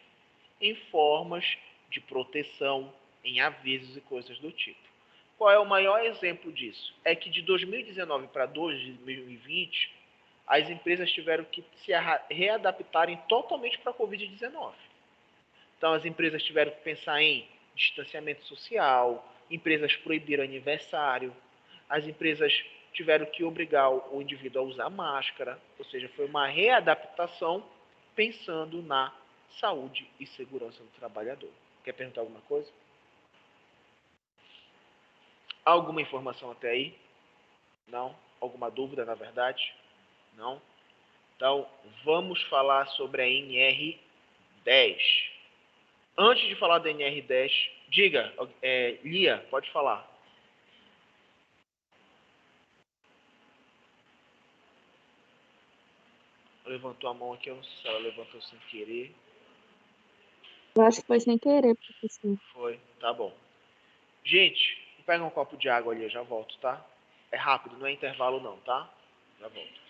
em formas de proteção, em avisos e coisas do tipo. Qual é o maior exemplo disso? É que de 2019 para 2020, as empresas tiveram que se readaptarem totalmente para a Covid-19. Então, as empresas tiveram que pensar em distanciamento social, empresas proibiram aniversário, as empresas tiveram que obrigar o indivíduo a usar máscara, ou seja, foi uma readaptação pensando na saúde e segurança do trabalhador. Quer perguntar alguma coisa? Alguma informação até aí? Não? Alguma dúvida, na verdade? Não? Então, vamos falar sobre a NR10. Antes de falar da NR10, diga, Lia, pode falar. Levantou a mão aqui, eu não sei se ela levantou sem querer. Eu acho que foi sem querer, professor. Foi, tá bom. Gente, pega um copo de água ali, eu já volto, tá? É rápido, não é intervalo não, tá? Já volto.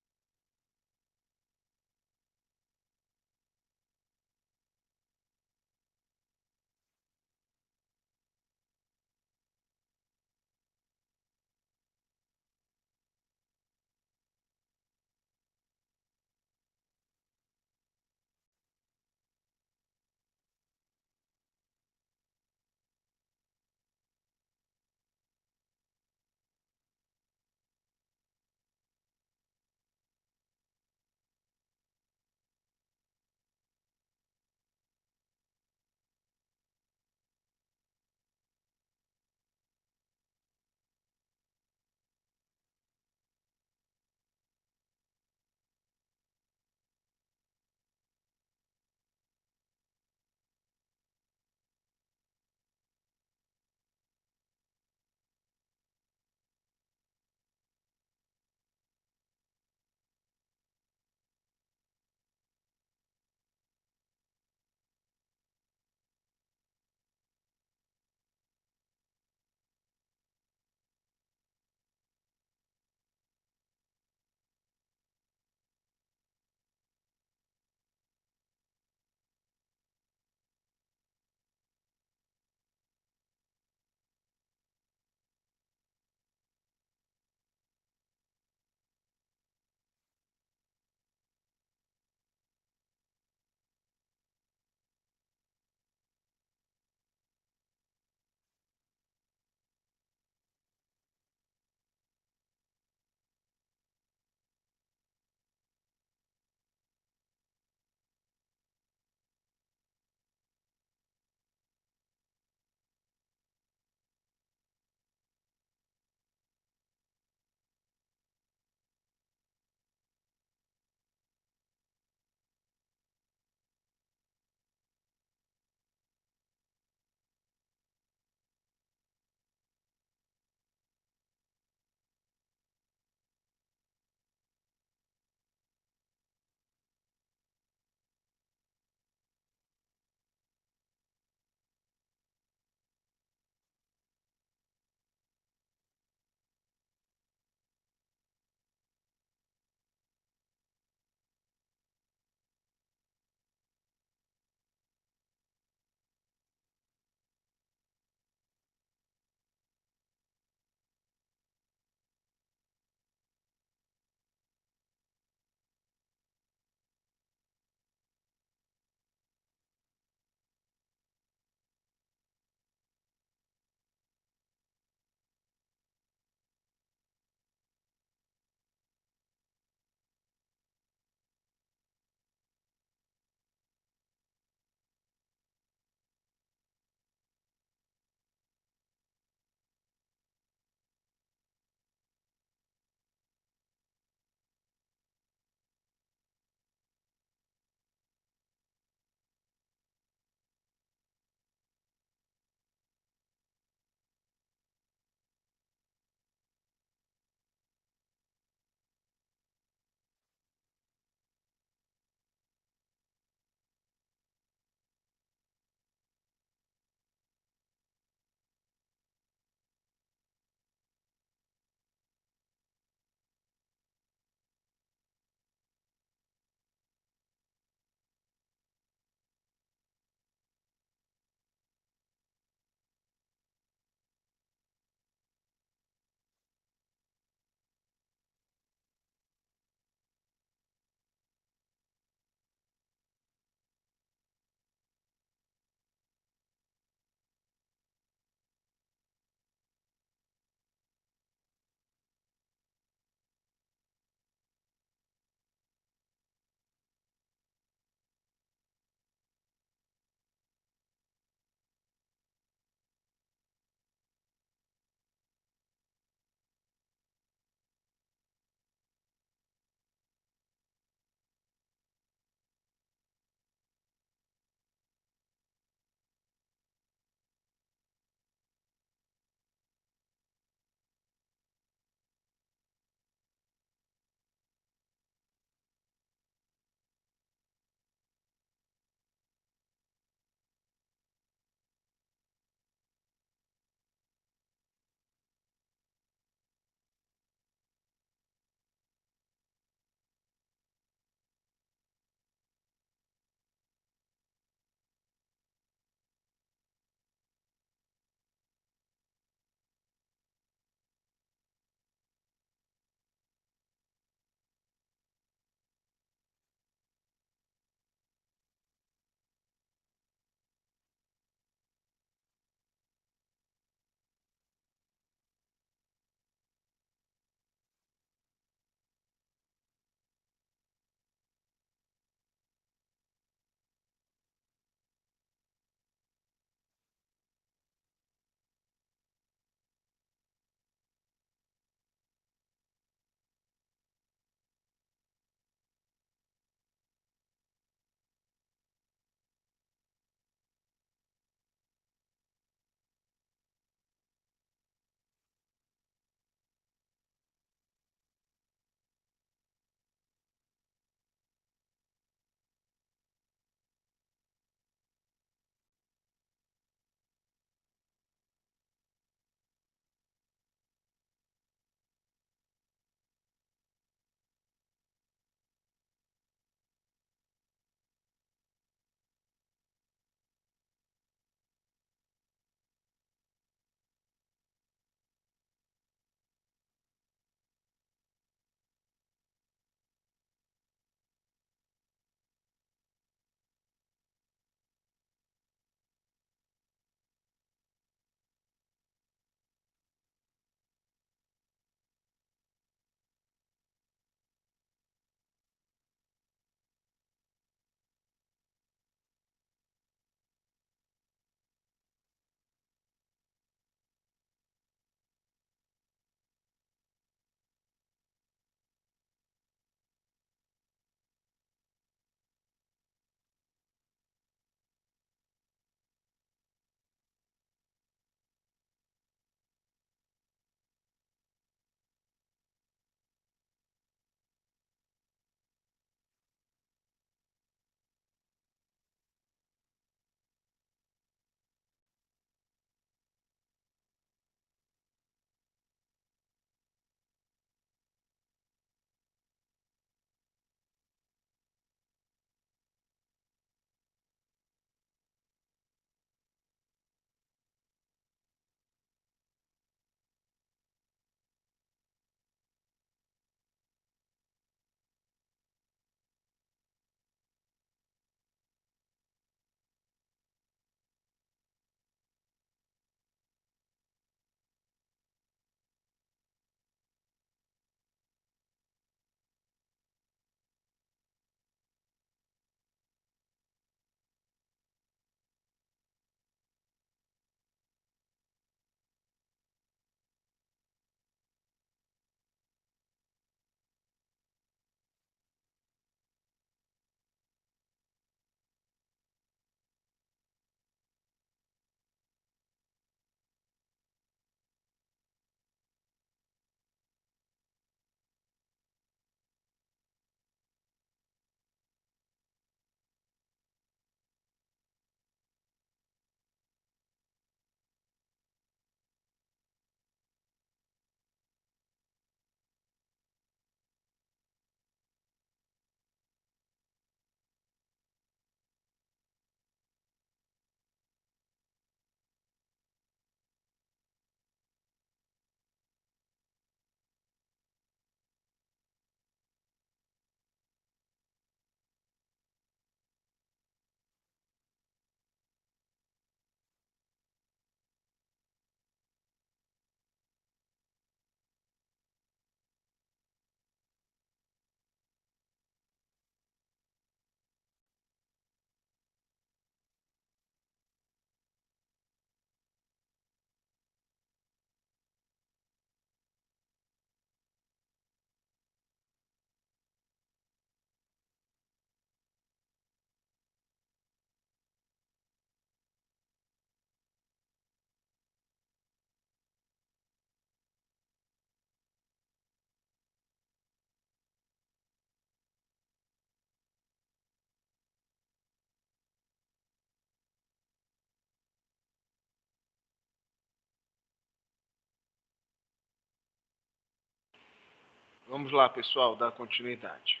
Vamos lá, pessoal, dar continuidade.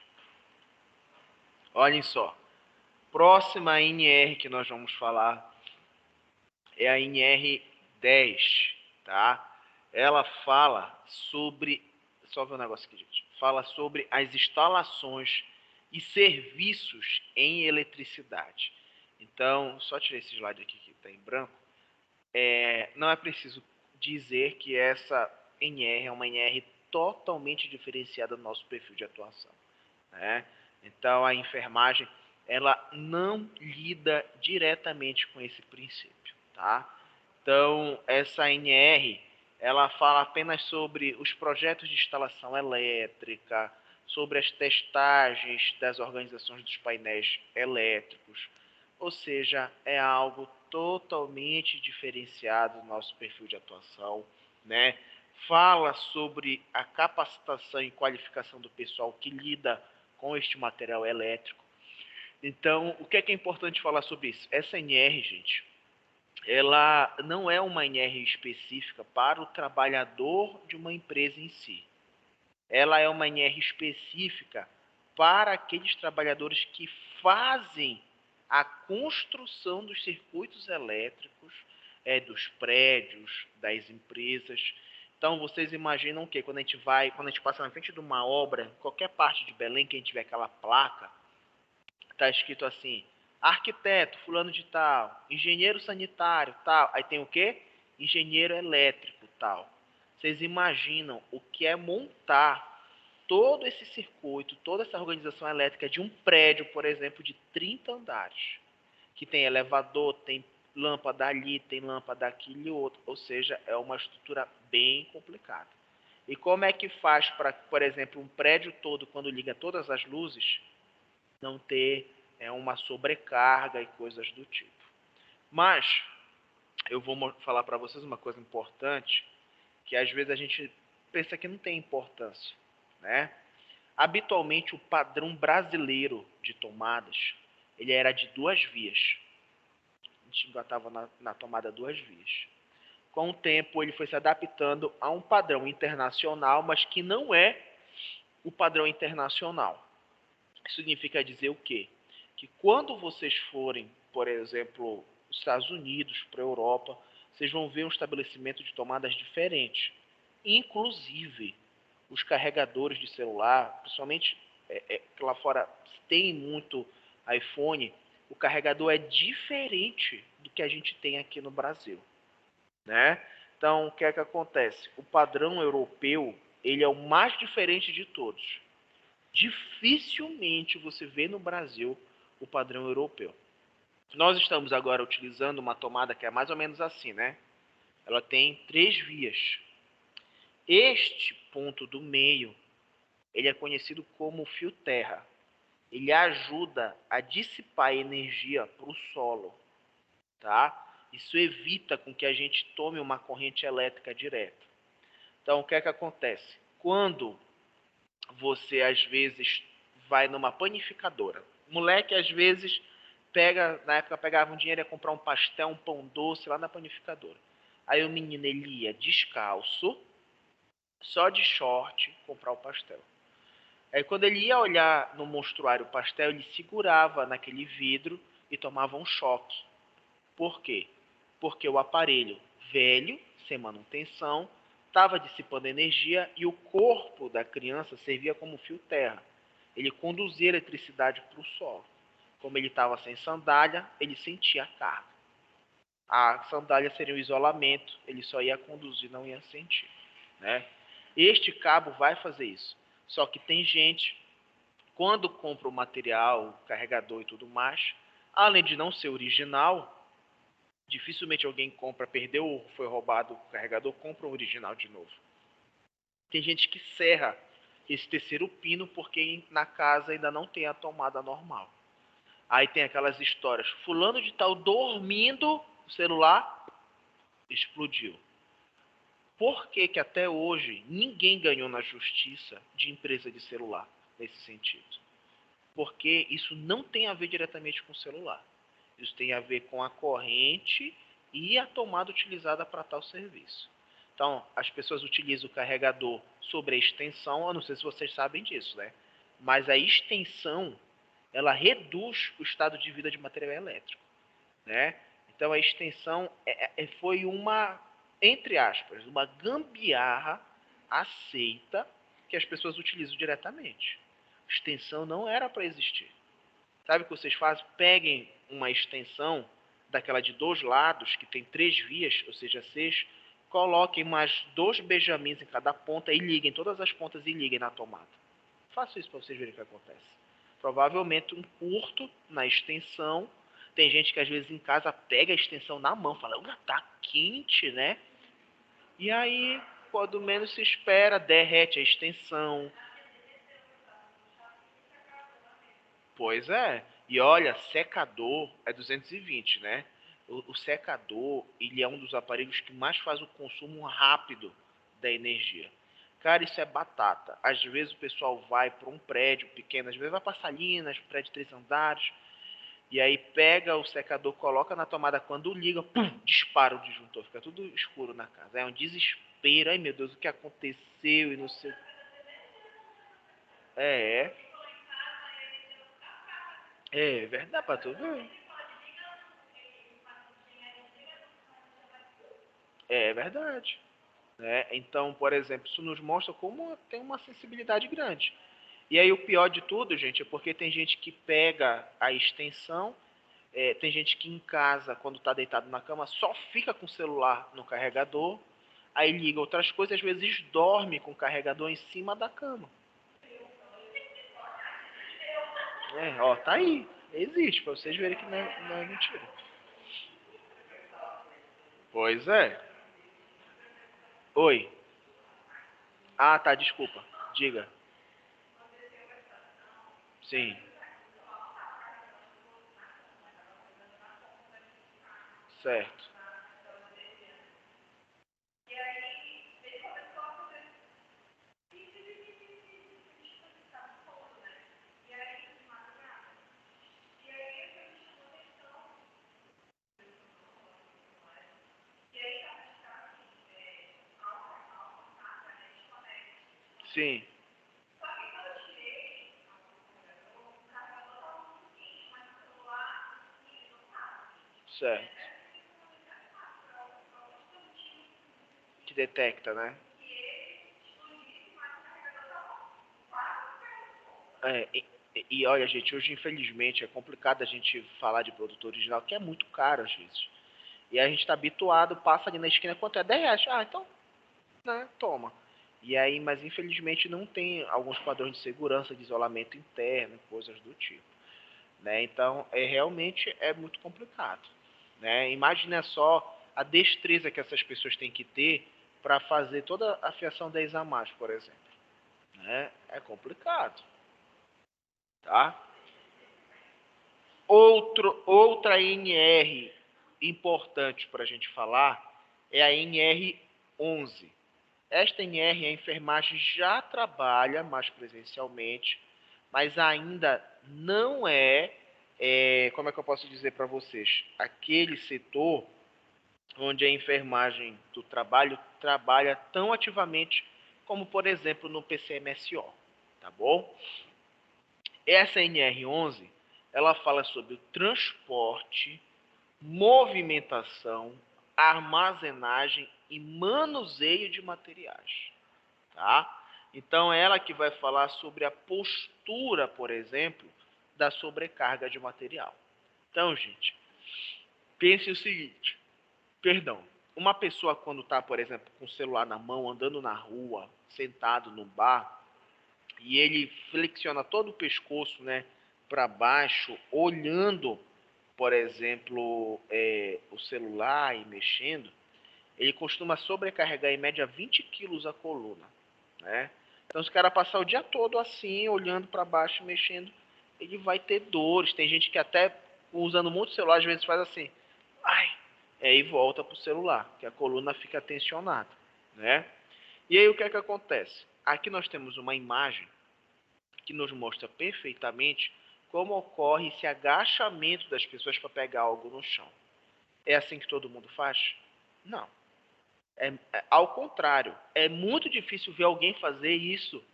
Olhem só. Próxima NR que nós vamos falar é a NR10, tá? Ela fala sobre... Só ver um negócio aqui, gente. Fala sobre as instalações e serviços em eletricidade. Então, só tirei esse slide aqui que está em branco. Não é preciso dizer que essa NR é uma NR totalmente diferenciada do nosso perfil de atuação, né? Então, a enfermagem ela não lida diretamente com esse princípio, tá? Então, essa NR ela fala apenas sobre os projetos de instalação elétrica, sobre as testagens das organizações dos painéis elétricos, ou seja, é algo totalmente diferenciado do nosso perfil de atuação, né? Fala sobre a capacitação e qualificação do pessoal que lida com este material elétrico. Então, o que é importante falar sobre isso? Essa NR, gente, ela não é uma NR específica para o trabalhador de uma empresa em si. Ela é uma NR específica para aqueles trabalhadores que fazem a construção dos circuitos elétricos, dos prédios, das empresas. Então, vocês imaginam que quando a gente passa na frente de uma obra, qualquer parte de Belém, que a gente vê aquela placa, está escrito assim, arquiteto, fulano de tal, engenheiro sanitário, tal. Aí tem o quê? Engenheiro elétrico, tal. Vocês imaginam o que é montar todo esse circuito, toda essa organização elétrica de um prédio, por exemplo, de 30 andares, que tem elevador, tem lâmpada ali, tem lâmpada aqui e outro, ou seja, é uma estrutura bem complicada. E como é que faz para, por exemplo, um prédio todo, quando liga todas as luzes, não ter uma sobrecarga e coisas do tipo? Mas eu vou falar para vocês uma coisa importante, que às vezes a gente pensa que não tem importância, né? Habitualmente, o padrão brasileiro de tomadas, ele era de 2 vias. A gente engatava na tomada 2 vias. Com o tempo, ele foi se adaptando a um padrão internacional, mas que não é o padrão internacional. Isso significa dizer o quê? Que quando vocês forem, por exemplo, os Estados Unidos, para a Europa, vocês vão ver um estabelecimento de tomadas diferentes. Inclusive, os carregadores de celular, principalmente lá fora tem muito iPhone, o carregador é diferente do que a gente tem aqui no Brasil, né? Então, o que é que acontece? O padrão europeu, ele é o mais diferente de todos. Dificilmente você vê no Brasil o padrão europeu. Nós estamos agora utilizando uma tomada que é mais ou menos assim, né? Ela tem 3 vias. Este ponto do meio, ele é conhecido como fio terra. Ele ajuda a dissipar energia para o solo, tá? Isso evita com que a gente tome uma corrente elétrica direta. Então, o que é que acontece? Quando você, às vezes, vai numa panificadora, o moleque, às vezes, na época pegava um dinheiro e ia comprar um pastel, um pão doce lá na panificadora. Aí o menino, ele ia descalço, só de short, comprar o pastel. Aí quando ele ia olhar no monstruário o pastel, ele segurava naquele vidro e tomava um choque. Por quê? Porque o aparelho velho, sem manutenção, estava dissipando energia e o corpo da criança servia como fio terra. Ele conduzia eletricidade para o solo. Como ele estava sem sandália, ele sentia a carga. A sandália seria um isolamento, ele só ia conduzir, não ia sentir, né? Este cabo vai fazer isso. Só que tem gente, quando compra o material, o carregador e tudo mais, além de não ser original, dificilmente alguém compra, perdeu ou foi roubado o carregador, compra o original de novo. Tem gente que serra esse terceiro pino porque na casa ainda não tem a tomada normal. Aí tem aquelas histórias, fulano de tal dormindo, o celular explodiu. Por que que até hoje ninguém ganhou na justiça de empresa de celular nesse sentido? Porque isso não tem a ver diretamente com o celular. Isso tem a ver com a corrente e a tomada utilizada para tal serviço. Então, as pessoas utilizam o carregador sobre a extensão, eu não sei se vocês sabem disso, né? Mas a extensão, ela reduz o estado de vida de material elétrico, né? Então, a extensão foi uma, entre aspas, uma gambiarra aceita que as pessoas utilizam diretamente. Extensão não era para existir. Sabe o que vocês fazem? Peguem uma extensão daquela de 2 lados, que tem 3 vias, ou seja, 6, coloquem mais 2 benjamins em cada ponta e liguem todas as pontas e liguem na tomada. Faço isso para vocês verem o que acontece. Provavelmente um curto na extensão. Tem gente que às vezes em casa pega a extensão na mão, fala, tá quente, né? E aí, quando menos se espera, derrete a extensão. Pois é. E olha, secador é 220, né? O secador, ele é um dos aparelhos que mais faz o consumo rápido da energia. Cara, isso é batata. Às vezes o pessoal vai para um prédio pequeno, às vezes vai para Salinas, prédio de 3 andares, e aí pega o secador, coloca na tomada, quando liga, pum, dispara o disjuntor, fica tudo escuro na casa. É um desespero. Ai, meu Deus, o que aconteceu e não sei. É, é verdade, para tu ver. É verdade. Né? Então, por exemplo, isso nos mostra como tem uma sensibilidade grande. E aí o pior de tudo, gente, é porque tem gente que pega a extensão, tem gente que em casa, quando está deitado na cama, só fica com o celular no carregador, aí liga outras coisas, às vezes dorme com o carregador em cima da cama. Ó, tá aí. Existe, para vocês verem que não é mentira. Pois é. Oi. Ah, tá, desculpa. Diga. Sim, certo. Sim, certo. Que detecta, né? É, e olha, gente, hoje infelizmente é complicado a gente falar de produto original, que é muito caro às vezes. E a gente está habituado, passa ali na esquina, quanto é? R$ 10. Ah, então, né, toma. E aí, mas infelizmente não tem alguns padrões de segurança, de isolamento interno, coisas do tipo. Né? Então, realmente é muito complicado. Né? Imagina só a destreza que essas pessoas têm que ter para fazer toda a fiação 10 a mais, por exemplo. Né? É complicado. Tá? Outra NR importante para a gente falar é a NR11. Esta NR, a enfermagem já trabalha mais presencialmente, mas ainda não como é que eu posso dizer para vocês, aquele setor onde a enfermagem do trabalho trabalha tão ativamente como, por exemplo, no PCMSO, tá bom? Essa NR11, ela fala sobre o transporte, movimentação, armazenagem e manuseio de materiais, tá? Então, ela que vai falar sobre a postura, por exemplo, da sobrecarga de material. Então, gente, pense o seguinte, perdão, uma pessoa quando está, por exemplo, com o celular na mão, andando na rua, sentado no bar, e ele flexiona todo o pescoço, né, para baixo, olhando, por exemplo, o celular e mexendo, ele costuma sobrecarregar em média 20 quilos a coluna, né? Então, se o cara passar o dia todo assim, olhando para baixo, mexendo, ele vai ter dores. Tem gente que até usando muito celular, às vezes faz assim, ai, aí volta pro celular, que a coluna fica tensionada, né? E aí o que é que acontece? Aqui nós temos uma imagem que nos mostra perfeitamente como ocorre esse agachamento das pessoas para pegar algo no chão. É assim que todo mundo faz? Não. Ao contrário, é muito difícil ver alguém fazer isso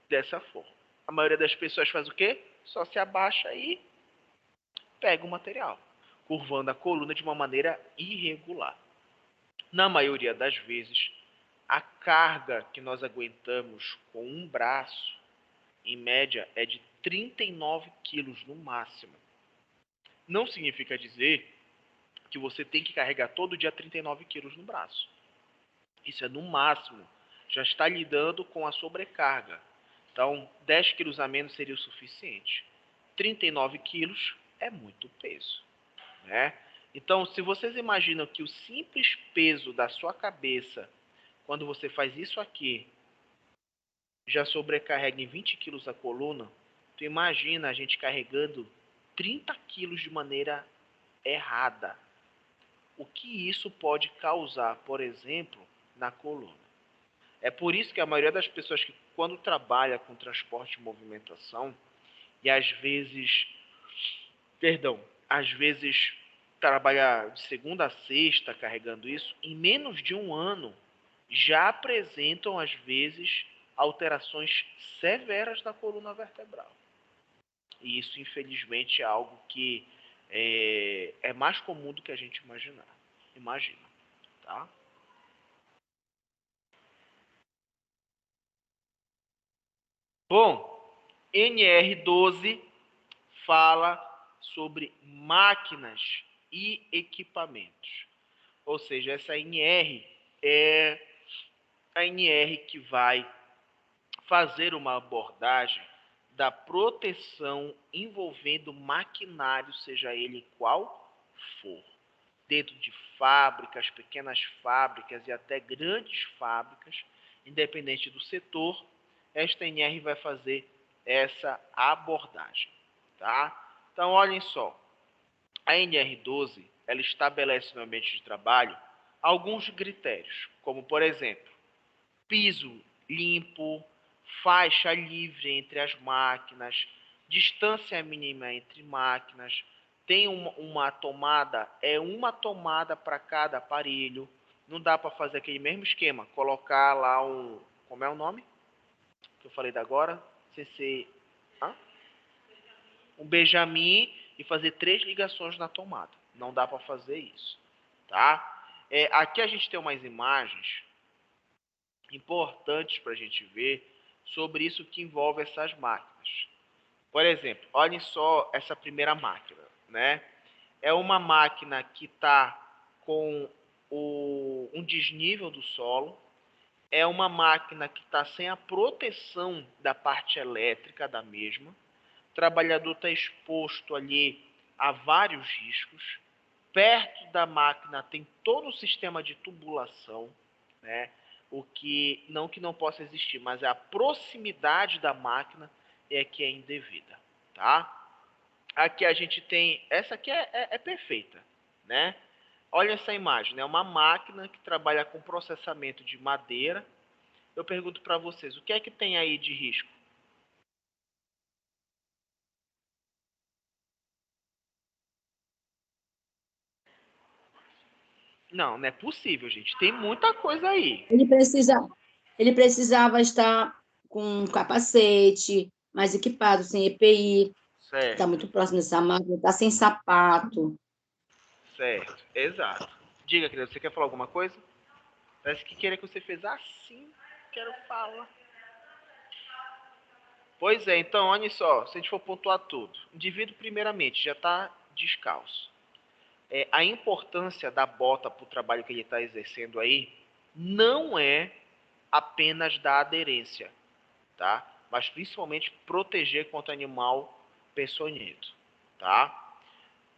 dessa forma. A maioria das pessoas faz o quê? Só se abaixa e pega o material, curvando a coluna de uma maneira irregular. Na maioria das vezes, a carga que nós aguentamos com um braço, em média, é de 39 quilos no máximo. Não significa dizer que você tem que carregar todo dia 39 quilos no braço. Isso é no máximo. Já está lidando com a sobrecarga. Então, 10 quilos a menos seria o suficiente. 39 quilos é muito peso, né? Então, se vocês imaginam que o simples peso da sua cabeça, quando você faz isso aqui, já sobrecarrega em 20 quilos a coluna, tu imagina a gente carregando 30 quilos de maneira errada. O que isso pode causar, por exemplo, na coluna? É por isso que a maioria das pessoas que, quando trabalha com transporte e movimentação, e às vezes trabalha de segunda a sexta carregando isso, em menos de um ano já apresentam, às vezes, alterações severas da coluna vertebral. E isso, infelizmente, é algo que é mais comum do que a gente imagina, tá? Bom, NR12 fala sobre máquinas e equipamentos. Ou seja, essa NR é a NR que vai fazer uma abordagem da proteção envolvendo maquinário, seja ele qual for. Dentro de fábricas, pequenas fábricas e até grandes fábricas, independente do setor, esta NR vai fazer essa abordagem, tá? Então, olhem só, a NR12, ela estabelece no ambiente de trabalho alguns critérios, como, por exemplo, piso limpo, faixa livre entre as máquinas, distância mínima entre máquinas, tem uma tomada, é uma tomada para cada aparelho. Não dá para fazer aquele mesmo esquema, colocar lá um, como é o nome que eu falei da agora? CC, um Benjamin e fazer 3 ligações na tomada. Não dá para fazer isso, tá? Aqui a gente tem umas imagens importantes para a gente ver sobre isso que envolve essas máquinas. Por exemplo, olhem só essa primeira máquina, né? É uma máquina que está com um desnível do solo, é uma máquina que está sem a proteção da parte elétrica da mesma, o trabalhador está exposto ali a vários riscos, perto da máquina tem todo o sistema de tubulação, né? O que não possa existir, mas a proximidade da máquina é que é indevida, tá? Aqui a gente tem, essa aqui é perfeita, né? Olha essa imagem, é né? Uma máquina que trabalha com processamento de madeira. Eu pergunto para vocês, o que é que tem aí de risco? Não, não é possível, gente. Tem muita coisa aí. Ele precisava estar com um capacete, mais equipado, sem EPI, está Certo, muito próximo dessa máquina, está sem sapato. certo, exato. Diga, querido, você quer falar alguma coisa? Parece que queria que você fez assim. Quero falar. Pois é, então, olha só, se a gente for pontuar tudo. O indivíduo, primeiramente, já está descalço. A importância da bota para o trabalho que ele está exercendo aí não é apenas da aderência, tá? Mas principalmente proteger contra animal peçonhento, tá?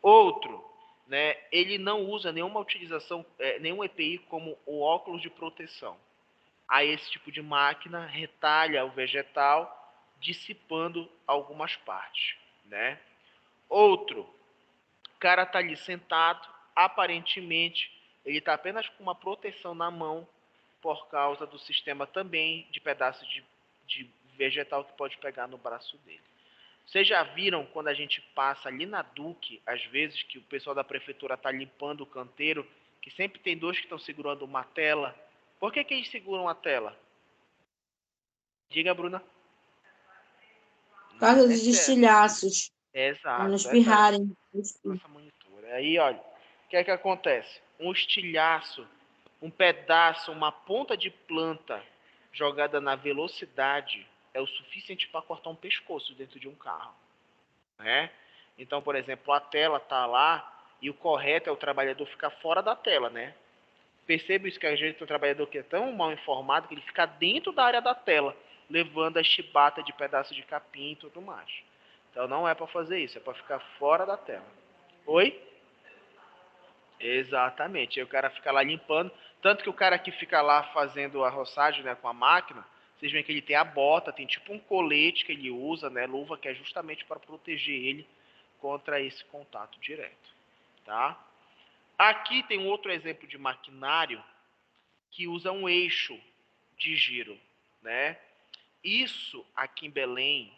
Outro, né? Ele não usa nenhuma utilização, nenhum EPI como o óculos de proteção. A esse tipo de máquina retalha o vegetal, dissipando algumas partes, né? Outro, o cara está ali sentado, aparentemente ele está apenas com uma proteção na mão por causa do sistema também de pedaços de vegetal que pode pegar no braço dele. Vocês já viram quando a gente passa ali na Duque, às vezes que o pessoal da prefeitura está limpando o canteiro que sempre tem dois que estão segurando uma tela. Por que eles seguram a tela? Diga, Bruna. Por causa dos estilhaços. Exato. Para não espirrarem. Essa monitora. Aí, olha, o que é que acontece? Um estilhaço, um pedaço, uma ponta de planta jogada na velocidade é o suficiente para cortar um pescoço dentro de um carro, né? Então, por exemplo, a tela está lá e o correto é o trabalhador ficar fora da tela, né? Perceba isso, que a gente tem um trabalhador que é tão mal informado que ele fica dentro da área da tela, levando a chibata de pedaço de capim e tudo mais. Então não é para fazer isso, é para ficar fora da tela. Oi? Exatamente. Aí o cara fica lá limpando. Tanto que o cara que fica lá fazendo a roçagem, né, com a máquina, vocês veem que ele tem a bota, tem tipo um colete que ele usa, né, luva, que é justamente para proteger ele contra esse contato direto. Tá? Aqui tem um outro exemplo de maquinário que usa um eixo de giro, né? Isso aqui em Belém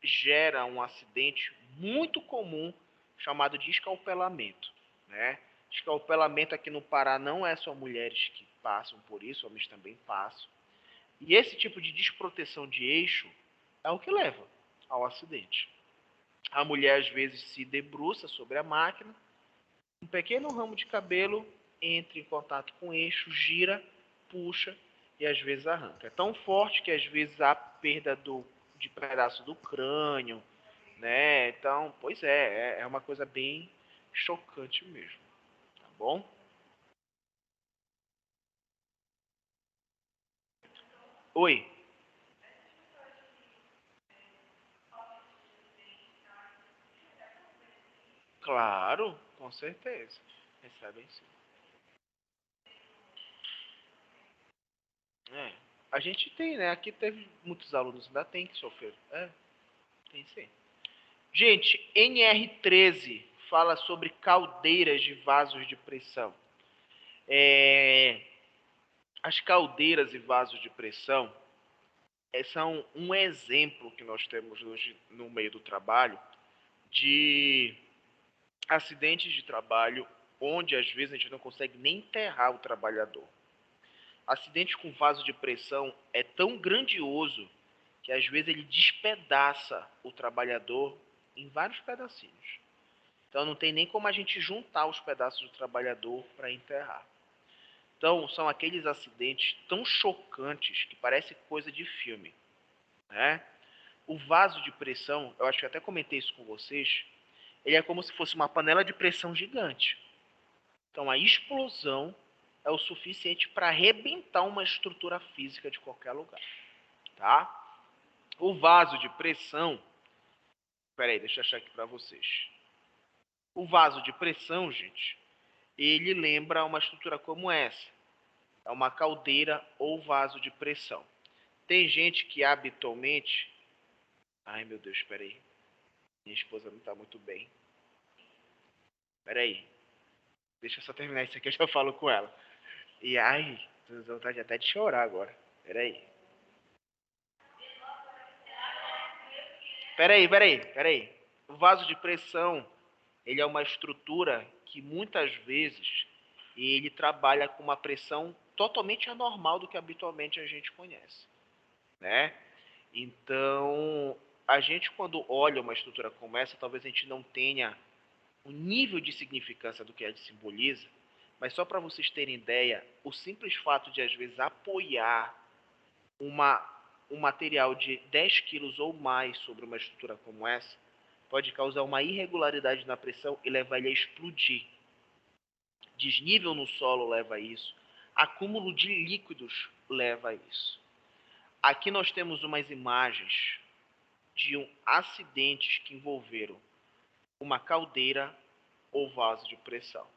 gera um acidente muito comum chamado de escalpelamento, né? Escalpelamento aqui no Pará não é só mulheres que passam por isso, homens também passam. E esse tipo de desproteção de eixo é o que leva ao acidente. A mulher às vezes se debruça sobre a máquina, um pequeno ramo de cabelo entra em contato com o eixo, gira, puxa e às vezes arranca. É tão forte que às vezes há perda de pedaço do crânio, né? Então, pois é uma coisa bem chocante mesmo, tá bom? Oi. Claro, com certeza. Recebem sim. É. A gente tem, né? Aqui teve muitos alunos, ainda tem que sofrer. É, tem sim. Gente, NR13 fala sobre caldeiras de vasos de pressão. As caldeiras e vasos de pressão são um exemplo que nós temos hoje no meio do trabalho de acidentes de trabalho onde às vezes a gente não consegue nem enterrar o trabalhador. Acidente com vaso de pressão é tão grandioso que às vezes ele despedaça o trabalhador em vários pedacinhos. Então não tem nem como a gente juntar os pedaços do trabalhador para enterrar. Então são aqueles acidentes tão chocantes que parece coisa de filme, né? O vaso de pressão, eu acho que até comentei isso com vocês, ele é como se fosse uma panela de pressão gigante. Então a explosão é o suficiente para arrebentar uma estrutura física de qualquer lugar, tá? O vaso de pressão, peraí, deixa eu achar aqui para vocês. O vaso de pressão, gente, ele lembra uma estrutura como essa. É uma caldeira ou vaso de pressão. Tem gente que habitualmente... Ai, meu Deus, peraí. Minha esposa não está muito bem. Peraí. Deixa eu só terminar isso aqui, eu já falo com ela. E ai, tô com vontade até de chorar agora. Peraí. Peraí. O vaso de pressão, ele é uma estrutura que muitas vezes ele trabalha com uma pressão totalmente anormal do que habitualmente a gente conhece, né? Então, a gente quando olha uma estrutura como essa, talvez a gente não tenha o nível de significância do que ela simboliza, mas só para vocês terem ideia, o simples fato de às vezes apoiar um material de 10 quilos ou mais sobre uma estrutura como essa, pode causar uma irregularidade na pressão e levar ele a explodir. Desnível no solo leva a isso. Acúmulo de líquidos leva a isso. Aqui nós temos umas imagens de acidentes que envolveram uma caldeira ou vaso de pressão.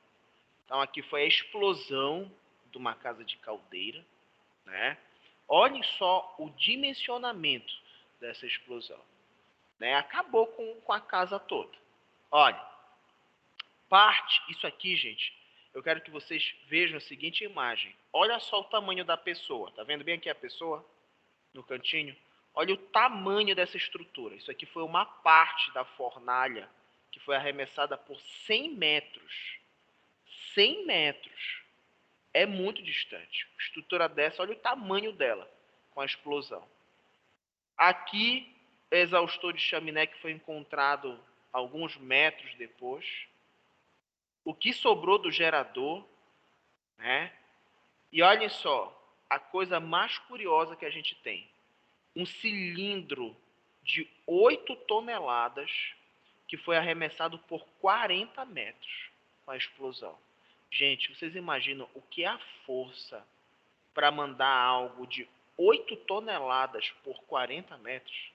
Então aqui foi a explosão de uma casa de caldeira, né? Olhem só o dimensionamento dessa explosão, né? Acabou com a casa toda. Olha, isso aqui, gente, eu quero que vocês vejam a seguinte imagem. Olha só o tamanho da pessoa. Tá vendo bem aqui a pessoa no cantinho? Olha o tamanho dessa estrutura. Isso aqui foi uma parte da fornalha que foi arremessada por 100 metros. 100 metros. É muito distante. Estrutura dessa, olha o tamanho dela com a explosão. Aqui, exaustor de chaminé que foi encontrado alguns metros depois. O que sobrou do gerador, né? E olhem só, a coisa mais curiosa que a gente tem. Um cilindro de 8 toneladas que foi arremessado por 40 metros com a explosão. Gente, vocês imaginam o que é a força para mandar algo de 8 toneladas por 40 metros?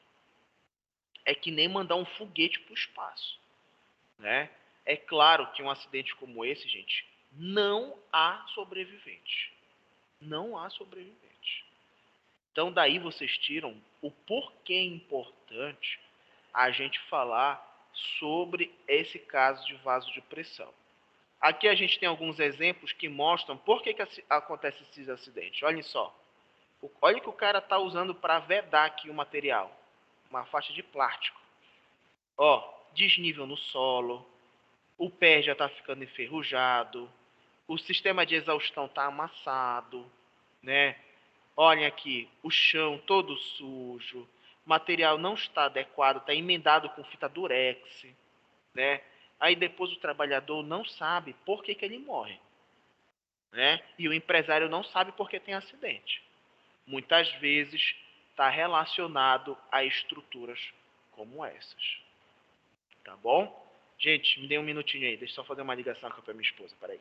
É que nem mandar um foguete para o espaço, né? É claro que um acidente como esse, gente, não há sobrevivente. Não há sobrevivente. Então daí vocês tiram o porquê é importante a gente falar sobre esse caso de vaso de pressão. Aqui a gente tem alguns exemplos que mostram por que acontece esses acidentes. Olhem só. Olha o que o cara está usando para vedar aqui o material. Uma faixa de plástico. Ó, desnível no solo. O pé já está ficando enferrujado. O sistema de exaustão está amassado, né? Olhem aqui, o chão todo sujo. O material não está adequado, está emendado com fita durex, né? Aí depois o trabalhador não sabe por que ele morre, né? E o empresário não sabe por que tem acidente. Muitas vezes está relacionado a estruturas como essas. Tá bom? Gente, me dê um minutinho aí. Deixa eu só fazer uma ligação aqui para minha esposa. Peraí.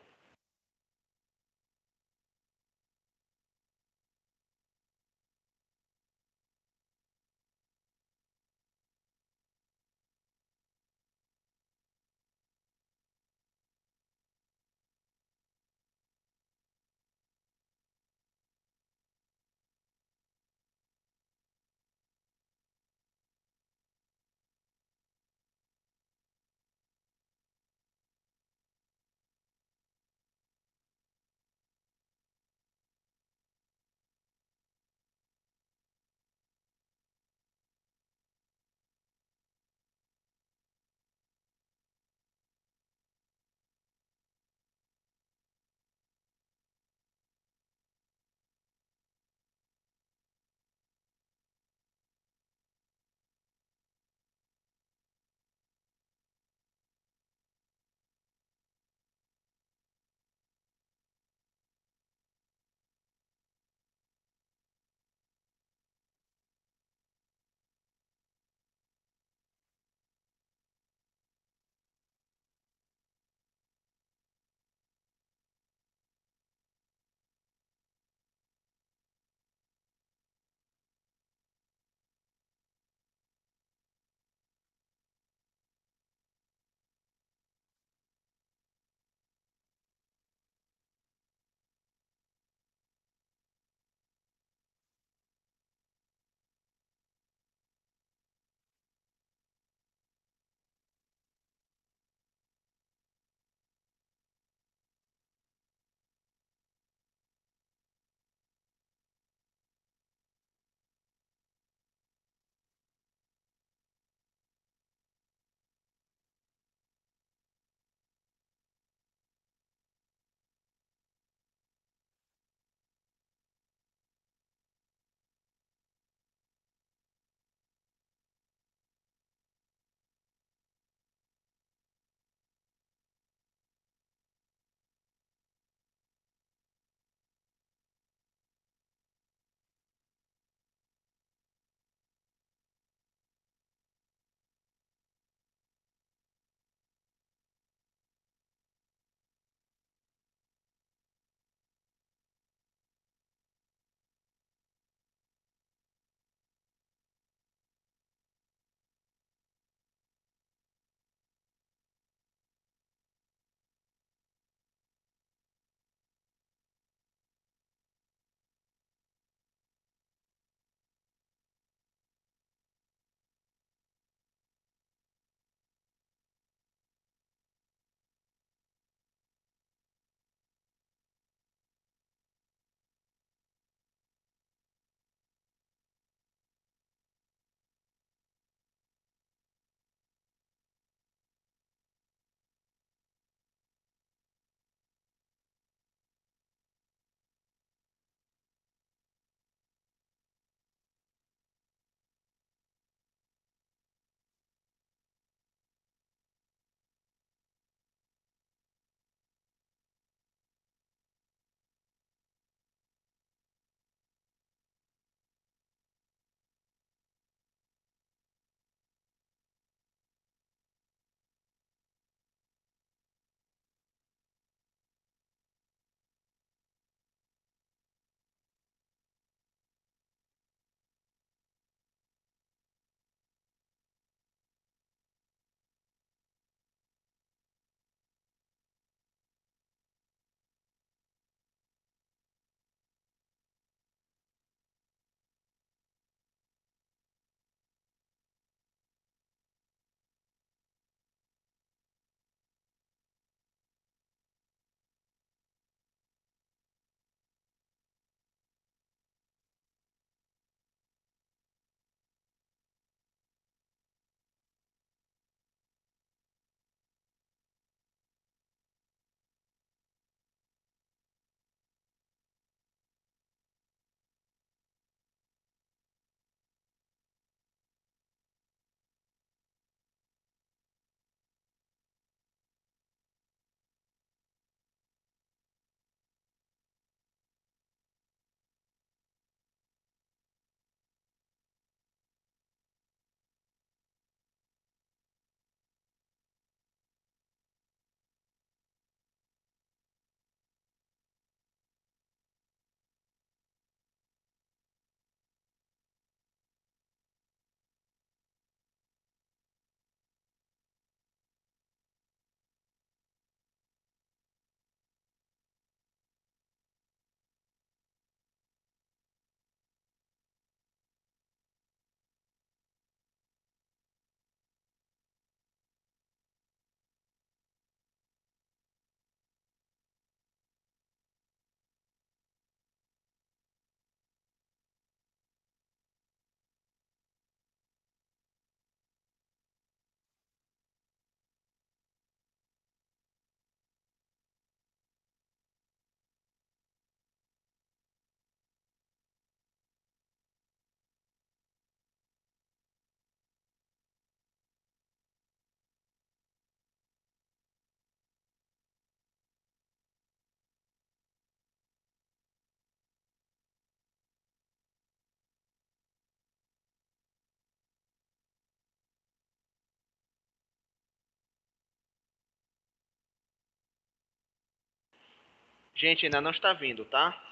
Gente, ainda não está vindo, tá?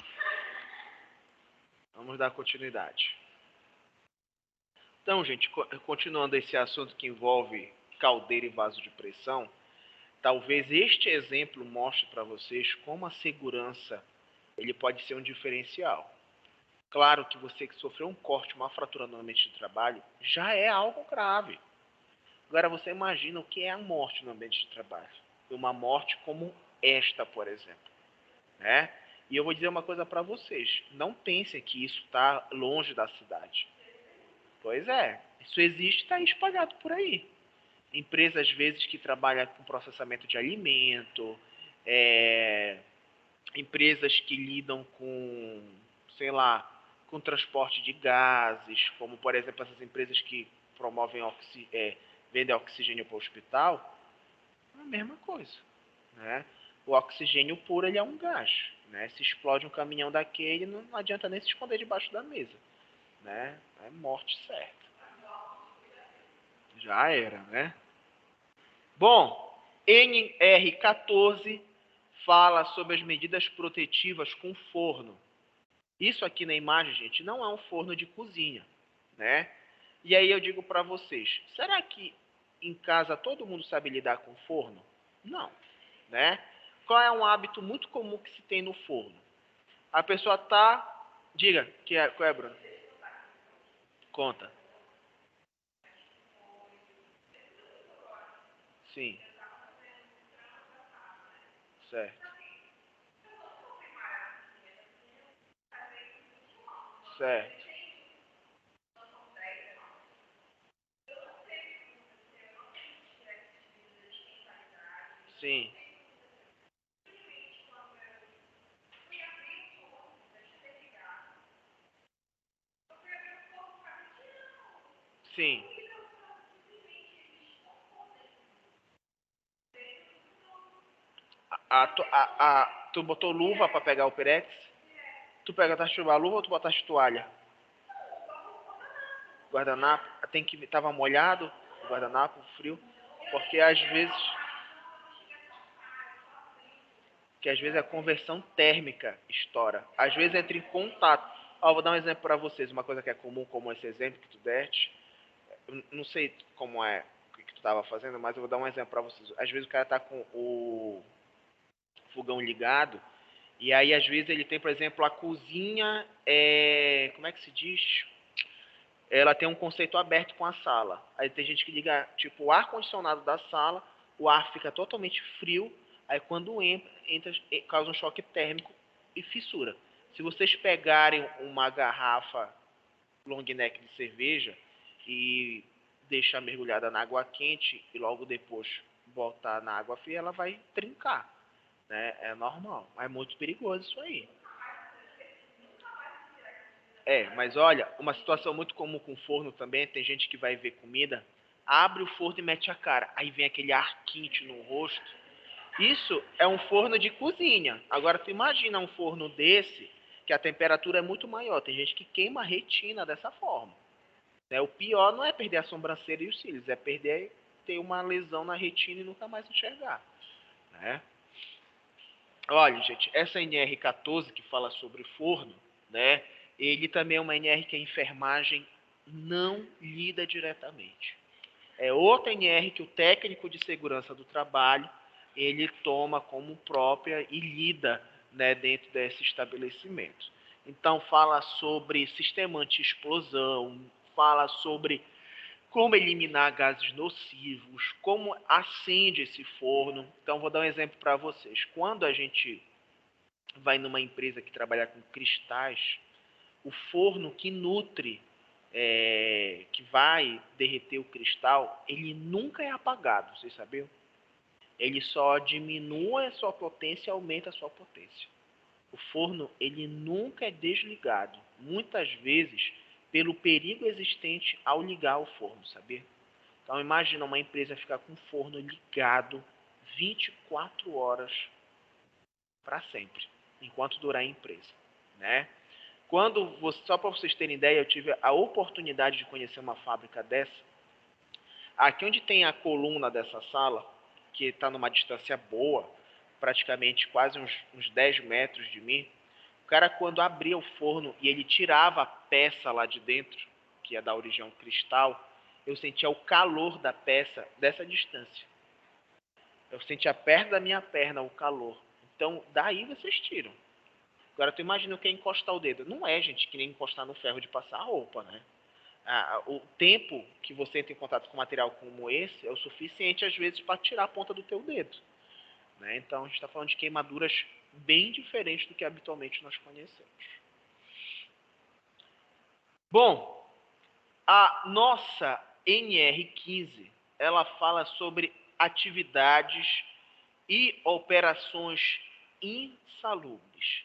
Vamos dar continuidade. Então, gente, continuando esse assunto que envolve caldeira e vaso de pressão, talvez este exemplo mostre para vocês como a segurança ele pode ser um diferencial. Claro que você que sofreu um corte, uma fratura no ambiente de trabalho, já é algo grave. Agora, você imagina o que é a morte no ambiente de trabalho. Uma morte como esta, por exemplo. Né? E eu vou dizer uma coisa para vocês. Não pensem que isso está longe da cidade. Pois é. Isso existe e está espalhado por aí. Empresas, às vezes, que trabalham com processamento de alimento, empresas que lidam com, sei lá, com transporte de gases, como, por exemplo, essas empresas que promovem vendem oxigênio para o hospital, é a mesma coisa. Né? O oxigênio puro ele é um gás. Né? Se explode um caminhão daquele, não adianta nem se esconder debaixo da mesa. Né? É morte certa. Já era, né? Bom, NR14 fala sobre as medidas protetivas com forno. Isso aqui na imagem, gente, não é um forno de cozinha, né? E aí eu digo para vocês, será que em casa todo mundo sabe lidar com forno? Não, né? Qual é um hábito muito comum que se tem no forno? A pessoa tá... Diga, qual é, Bruno? Conta. Sim. Certo. Certo. Sim. Sim. Tu botou luva para pegar o Pirex? Tu pegaste a luva ou tu botaste toalha? Guardanapo, tem que tava molhado, o guardanapo, frio, porque às vezes a conversão térmica estoura. Às vezes entra em contato. Vou dar um exemplo para vocês, uma coisa que é comum, como esse exemplo que tu deste. Eu não sei como é o que tu estava fazendo, mas eu vou dar um exemplo para vocês. Às vezes o cara tá com o fogão ligado, e aí às vezes ele tem, por exemplo, a cozinha, como é que se diz? Ela tem um conceito aberto com a sala. Aí tem gente que liga, tipo, o ar-condicionado da sala, o ar fica totalmente frio, aí quando entra, causa um choque térmico e fissura. Se vocês pegarem uma garrafa long neck de cerveja e deixar mergulhada na água quente e logo depois botar na água fria, ela vai trincar. Né? É normal. É muito perigoso isso aí. Mas olha, uma situação muito comum com forno também, tem gente que vai ver comida, abre o forno e mete a cara, aí vem aquele ar quente no rosto. Isso é um forno de cozinha. Agora tu imagina um forno desse, que a temperatura é muito maior, tem gente que queima a retina dessa forma. Né? O pior não é perder a sobrancelha e os cílios, é ter uma lesão na retina e nunca mais enxergar. Né? Olha, gente, essa NR14 que fala sobre forno, né? Ele também é uma NR que a enfermagem não lida diretamente. É outra NR que o técnico de segurança do trabalho ele toma como própria e lida, né, dentro desse estabelecimento. Então fala sobre sistema anti-explosão, fala sobre como eliminar gases nocivos, como acende esse forno. Então vou dar um exemplo para vocês. Quando a gente vai numa empresa que trabalha com cristais, o forno que nutre, que vai derreter o cristal, ele nunca é apagado, vocês sabiam? Ele só diminui a sua potência e aumenta a sua potência. O forno, ele nunca é desligado, muitas vezes pelo perigo existente ao ligar o forno, sabia? Então imagina uma empresa ficar com o forno ligado 24 horas para sempre, enquanto durar a empresa, né? Só para vocês terem ideia, eu tive a oportunidade de conhecer uma fábrica dessa. Aqui onde tem a coluna dessa sala, que está numa distância boa, praticamente quase uns 10 metros de mim, o cara, quando abria o forno e ele tirava a peça lá de dentro, que é da origem ao cristal, eu sentia o calor da peça dessa distância. Eu sentia perto da minha perna o calor. Então, daí vocês tiram. Agora, tu imagina o que é encostar o dedo. Não é, gente, que nem encostar no ferro de passar roupa, né? O tempo que você entra em contato com material como esse é o suficiente, às vezes, para tirar a ponta do teu dedo. Né? Então, a gente está falando de queimaduras bem diferentes do que habitualmente nós conhecemos. Bom, a nossa NR15, ela fala sobre atividades e operações insalubres.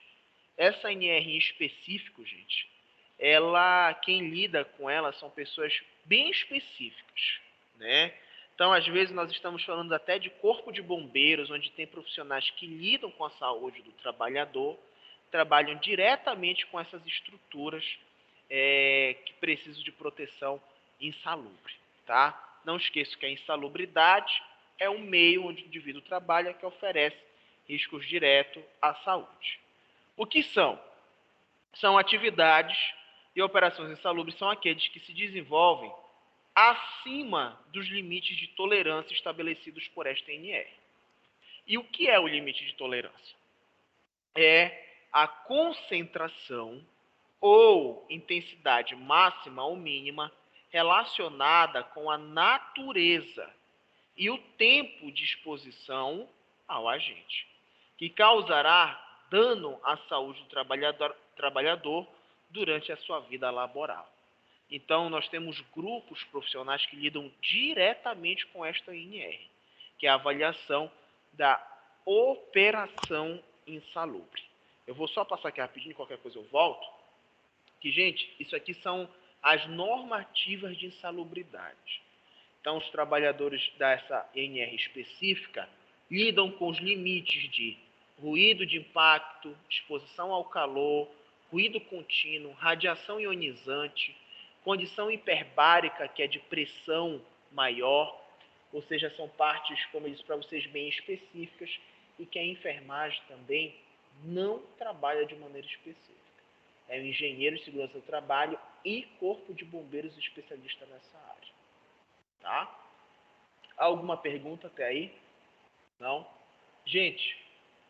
Essa NR em específico, gente, quem lida com ela são pessoas bem específicas, né? Então, às vezes, nós estamos falando até de corpo de bombeiros, onde tem profissionais que lidam com a saúde do trabalhador, trabalham diretamente com essas estruturas que precisam de proteção insalubre, tá? Não esqueça que a insalubridade é um meio onde o indivíduo trabalha que oferece riscos diretos à saúde. O que são? São atividades e operações insalubres são aqueles que se desenvolvem acima dos limites de tolerância estabelecidos por esta NR. E o que é o limite de tolerância? É a concentração ou intensidade máxima ou mínima relacionada com a natureza e o tempo de exposição ao agente, que causará dano à saúde do trabalhador durante a sua vida laboral. Então, nós temos grupos profissionais que lidam diretamente com esta INR, que é a avaliação da operação insalubre. Eu vou só passar aqui rapidinho, qualquer coisa eu volto. Que, gente, isso aqui são as normativas de insalubridade. Então, os trabalhadores dessa INR específica lidam com os limites de ruído de impacto, exposição ao calor, ruído contínuo, radiação ionizante, condição hiperbárica, que é de pressão maior, ou seja, são partes, como eu disse para vocês, bem específicas e que a enfermagem também não trabalha de maneira específica. É o engenheiro de segurança do trabalho e corpo de bombeiros especialista nessa área. Tá? Alguma pergunta até aí? Não? Gente,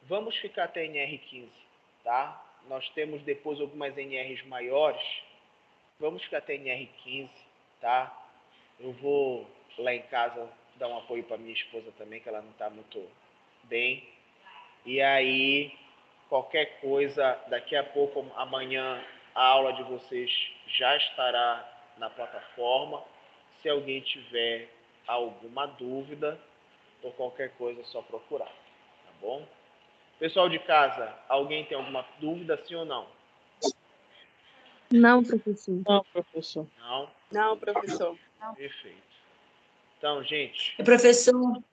vamos ficar até a NR15, tá? Nós temos depois algumas NRs maiores. Vamos ficar até a NR15, tá? Eu vou lá em casa dar um apoio para minha esposa também, que ela não está muito bem. E aí, qualquer coisa, daqui a pouco, amanhã, a aula de vocês já estará na plataforma. Se alguém tiver alguma dúvida ou qualquer coisa, é só procurar, tá bom? Pessoal de casa, alguém tem alguma dúvida, sim ou não? Não, professor. Não, professor. Não? Não, professor. Perfeito. Então, gente... Professor,